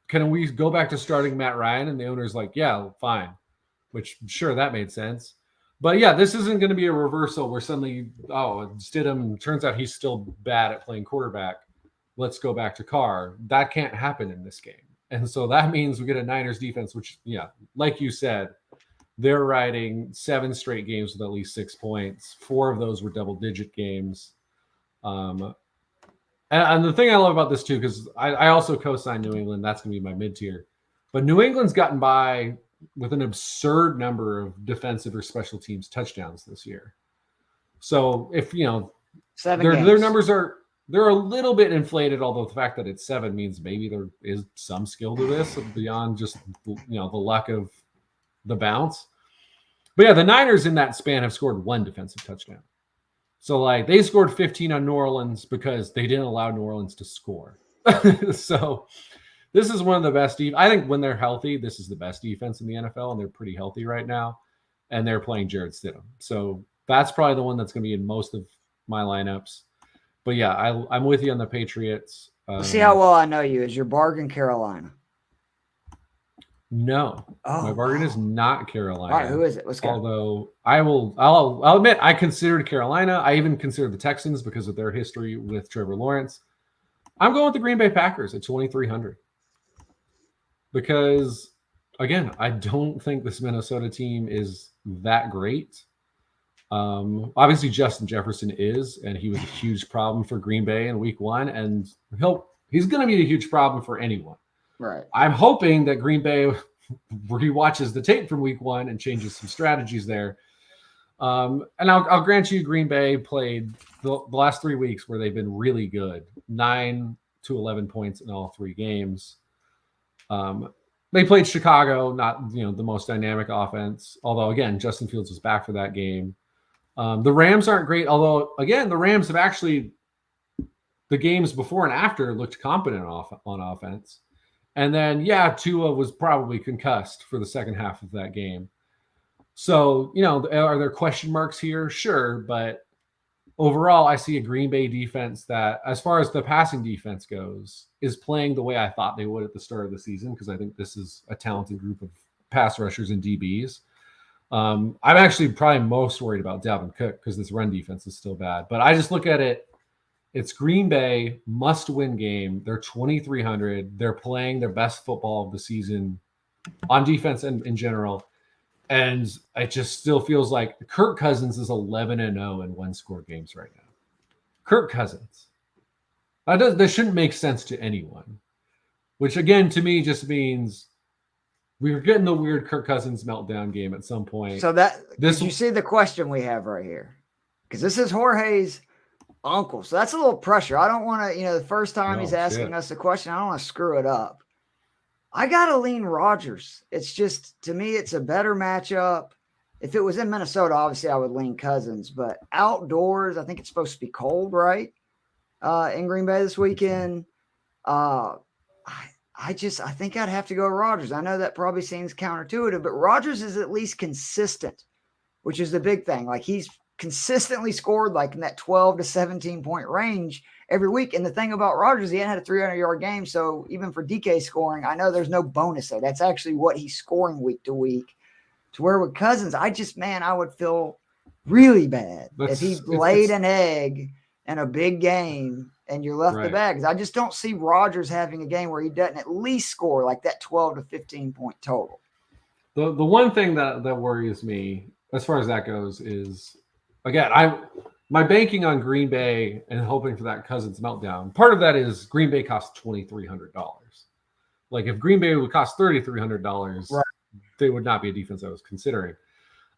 Speaker 3: can we go back to starting Matt Ryan? And the owner's like, yeah, fine. Which, sure, that made sense. But yeah, this isn't going to be a reversal where suddenly, Stidham, turns out he's still bad at playing quarterback. Let's go back to Carr. That can't happen in this game. And so that means we get a Niners defense, which, yeah, like you said, they're riding 7 straight games with at least 6 points. 4 of those were double-digit games. And the thing I love about this, too, because I also co-signed New England. That's going to be my mid-tier. But New England's gotten by with an absurd number of defensive or special teams touchdowns this year. So if,
Speaker 1: 7
Speaker 3: their
Speaker 1: games.
Speaker 3: numbers they're a little bit inflated, although the fact that it's 7 means maybe there is some skill to this beyond just, the luck of the bounce. But yeah, the Niners in that span have scored 1 defensive touchdown. So like they scored 15 on New Orleans because they didn't allow New Orleans to score. So this is one of the best. I think when they're healthy, this is the best defense in the NFL, and they're pretty healthy right now. And they're playing Jarrett Stidham. So that's probably the one that's going to be in most of my lineups. But yeah, I'm with you on the Patriots.
Speaker 1: Let's see how well I know you. Is your bargain Carolina?
Speaker 3: No, my bargain is not Carolina.
Speaker 1: All right, who is it? Let's go.
Speaker 3: Although I'll admit I considered Carolina. I even considered the Texans because of their history with Trevor Lawrence. I'm going with the Green Bay Packers at 2,300 because, again, I don't think this Minnesota team is that great. Obviously, Justin Jefferson is, and he was a huge problem for Green Bay in Week 1, and he's going to be a huge problem for anyone.
Speaker 1: Right.
Speaker 3: I'm hoping that Green Bay rewatches the tape from Week 1 and changes some strategies there. And I'll grant you, Green Bay played the last 3 weeks where they've been really good, 9 to 11 points in all 3 games. They played Chicago, not the most dynamic offense. Although again, Justin Fields was back for that game. The Rams aren't great. Although again, the Rams have actually the games before and after looked competent on offense. And then, Tua was probably concussed for the second half of that game. So, are there question marks here? Sure. But overall, I see a Green Bay defense that, as far as the passing defense goes, is playing the way I thought they would at the start of the season, because I think this is a talented group of pass rushers and DBs. I'm actually probably most worried about Dalvin Cook because this run defense is still bad. But I just look at it. It's Green Bay, must-win game. They're 2,300. They're playing their best football of the season on defense and in general. And it just still feels like Kirk Cousins is 11-0 in one-score games right now. Kirk Cousins. That shouldn't make sense to anyone. Which, again, to me just means we're getting the weird Kirk Cousins meltdown game at some point.
Speaker 1: So did you see the question we have right here? Because this is Jorge's uncle. So that's a little pressure. I don't want to, the first time he's asking us a question, I don't want to screw it up. I got to lean Rodgers. It's just, to me, it's a better matchup. If it was in Minnesota, obviously I would lean Cousins, but outdoors, I think it's supposed to be cold, right? In Green Bay this weekend. I think I'd have to go Rodgers. I know that probably seems counterintuitive, but Rodgers is at least consistent, which is the big thing. Like he's consistently scored like in that 12 to 17 point range every week. And the thing about Rodgers, he hadn't had a 300-yard game. So even for DK scoring, I know there's no bonus there. That's actually what he's scoring week to week. To where with Cousins, I would feel really bad if he laid an egg in a big game and you're left the bag. I just don't see Rodgers having a game where he doesn't at least score like that 12 to 15 point total.
Speaker 3: The one thing that worries me as far as that goes is, again, my banking on Green Bay and hoping for that Cousins meltdown. Part of that is Green Bay costs $2,300. Like if Green Bay would cost $3,300, right, they would not be a defense I was considering.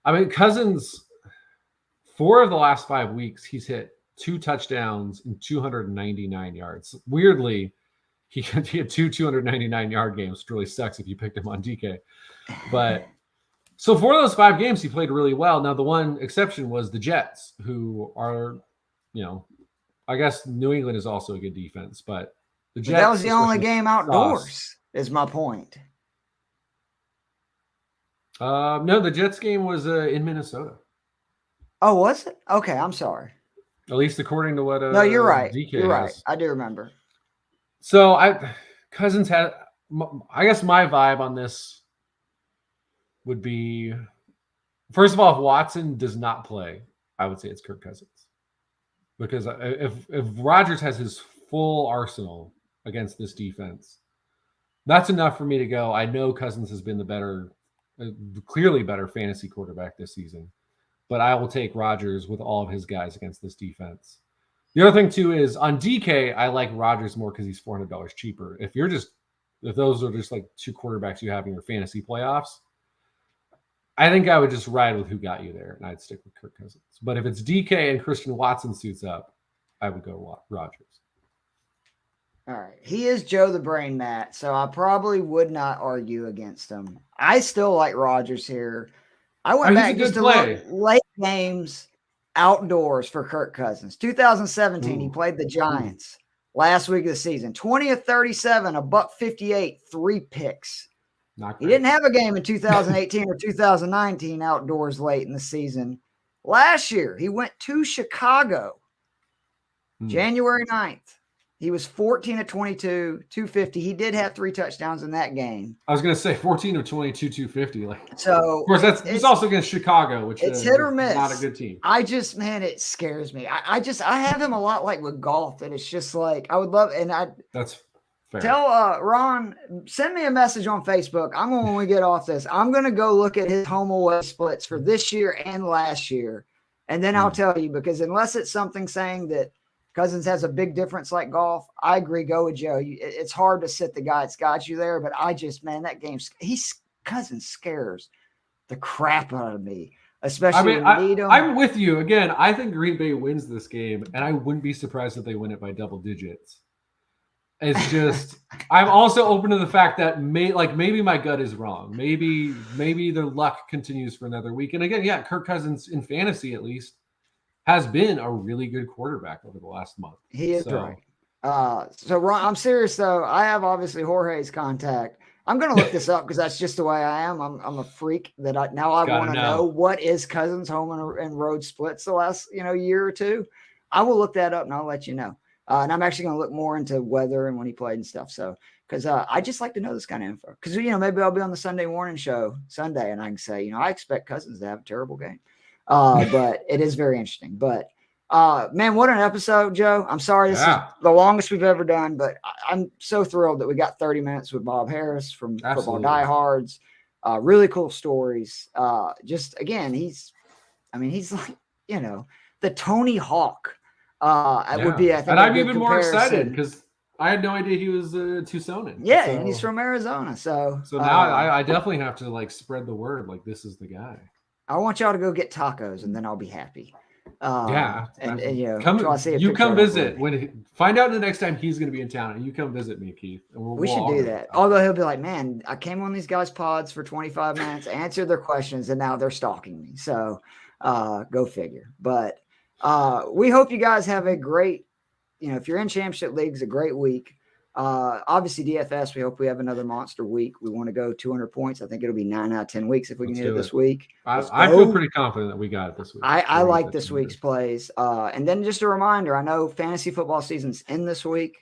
Speaker 3: I mean, Cousins, 4 of the last 5 weeks, he's hit 2 touchdowns and 299 yards. Weirdly, he had 299-yard games, which really sucks if you picked him on DK. But so for those 5 games, he played really well. Now, the one exception was the Jets, who are, I guess New England is also a good defense, but the Jets.
Speaker 1: But that was the only game outdoors, is my point.
Speaker 3: No, the Jets game was in Minnesota.
Speaker 1: Oh, was it? Okay, I'm sorry.
Speaker 3: At least according to what
Speaker 1: no, you're right.
Speaker 3: DK
Speaker 1: you're right.
Speaker 3: has.
Speaker 1: I do remember.
Speaker 3: So Cousins had, I guess my vibe on this would be, first of all, if Watson does not play, I would say it's Kirk Cousins. Because if Rodgers has his full arsenal against this defense, that's enough for me to go. I know Cousins has been the clearly better fantasy quarterback this season, but I will take Rodgers with all of his guys against this defense. The other thing too is on DK, I like Rodgers more because he's $400 cheaper. If those are just like 2 quarterbacks you have in your fantasy playoffs, I think I would just ride with who got you there, and I'd stick with Kirk Cousins. But if it's DK and Christian Watson suits up, I would go Rodgers.
Speaker 1: All right. He is Joe the Brain, Matt, so I probably would not argue against him. I still like Rodgers here. I went back just to look late games outdoors for Kirk Cousins. 2017, he played the Giants last week of the season. 20 of 37, $158, 3 picks. He didn't have a game in 2018 or 2019 outdoors late in the season. Last year, he went to Chicago, January 9th. He was 14 of 22, 250. He did have 3 touchdowns in that game.
Speaker 3: I was going to say 14 of 22, 250.
Speaker 1: So,
Speaker 3: of course, it's also against Chicago, which
Speaker 1: it's hit or miss.
Speaker 3: Not a good team.
Speaker 1: It scares me. I have him a lot like with golf, and it's just like I would love. And
Speaker 3: that's fair.
Speaker 1: Tell Ron, send me a message on Facebook. When we get off this, I'm going to go look at his home away splits for this year and last year, and then I'll tell you, because unless it's something saying that Cousins has a big difference like golf, I agree. Go with Joe. It's hard to sit the guy that's got you there, but that game, Cousins scares the crap out of me, especially when you need him.
Speaker 3: I'm with you. Again, I think Green Bay wins this game, and I wouldn't be surprised if they win it by double digits. It's just, I'm also open to the fact that maybe my gut is wrong. Maybe their luck continues for another week. And again, Kirk Cousins in fantasy at least has been a really good quarterback over the last month.
Speaker 1: He is right. So Ron, I'm serious though. I have obviously Jorge's contact. I'm going to look this up because that's just the way I am. I'm a freak that I want to know what is Cousins home and road splits the last year or two. I will look that up and I'll let you know. And I'm actually going to look more into weather and when he played and stuff. So, because I just like to know this kind of info. Because, maybe I'll be on the Sunday morning show Sunday and I can say, I expect Cousins to have a terrible game. But it is very interesting. But, man, what an episode, Joe. I'm sorry. This is the longest we've ever done. But I'm so thrilled that we got 30 minutes with Bob Harris from Football Diehards. Really cool stories. Just, again, he's like, the Tony Hawk. Would be, I think,
Speaker 3: and I'm even more excited because I had no idea he was Tucsonan.
Speaker 1: Yeah, and he's from Arizona. So
Speaker 3: now I definitely have to spread the word. This is the guy.
Speaker 1: I want y'all to go get tacos, and then I'll be happy. And
Speaker 3: come visit find out the next time he's going to be in town, and you come visit me, Keith. And
Speaker 1: we should do that. Although he'll be like, man, I came on these guys' pods for 25 minutes, answered their questions, and now they're stalking me. So go figure. But we hope you guys have a great, if you're in championship leagues, a great week. Obviously DFS, we hope we have another monster week. We want to go 200 points. I think it'll be 9 out of 10 weeks if we can hit it this week.
Speaker 3: I feel pretty confident that we got it this week.
Speaker 1: I like this week's plays. And then just a reminder, I know fantasy football season's in this week.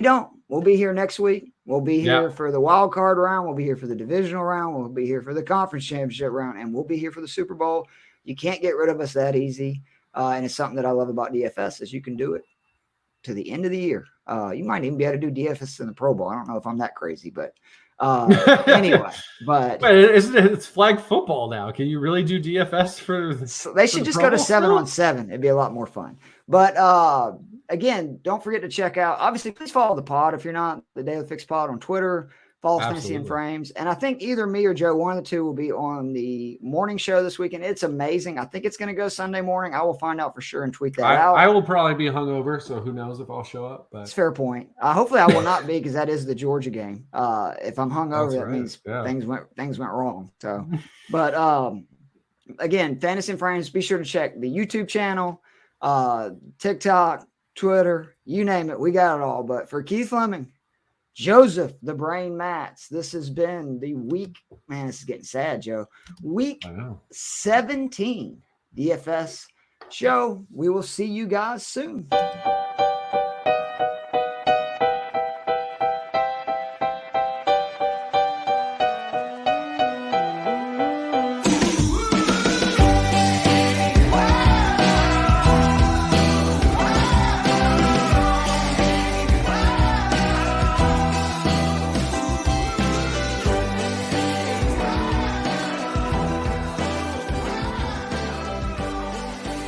Speaker 1: We'll be here next week. We'll be here for the wild card round. We'll be here for the divisional round. We'll be here for the conference championship round, and we'll be here for the Super Bowl. You can't get rid of us that easy. And it's something that I love about DFS is you can do it to the end of the year. You might even be able to do DFS in the Pro Bowl. I don't know if I'm that crazy, but anyway. But
Speaker 3: it's flag football now. Can you really do DFS for?
Speaker 1: They should just go to 7-on-7. It'd be a lot more fun. But again, don't forget to check out. Obviously, please follow the pod if you're not, the Daily Fix Pod on Twitter, Follow Fantasy and Frames. And I think either me or Joe, one of the two, will be on the morning show this weekend. It's amazing. I think it's going to go Sunday morning. I will find out for sure and tweet that out.
Speaker 3: I will probably be hungover, so who knows if I'll show up. But
Speaker 1: it's a fair point. Hopefully I will not be, because that is the Georgia game. If I'm hungover, that means things went wrong. So, but again, Fantasy and Frames, be sure to check the YouTube channel, TikTok, Twitter, you name it. We got it all. But for Keith Fleming, Joseph, the Brain Mats, this has been the week. Man, this is getting sad, Joe. Week 17 DFS show. We will see you guys soon.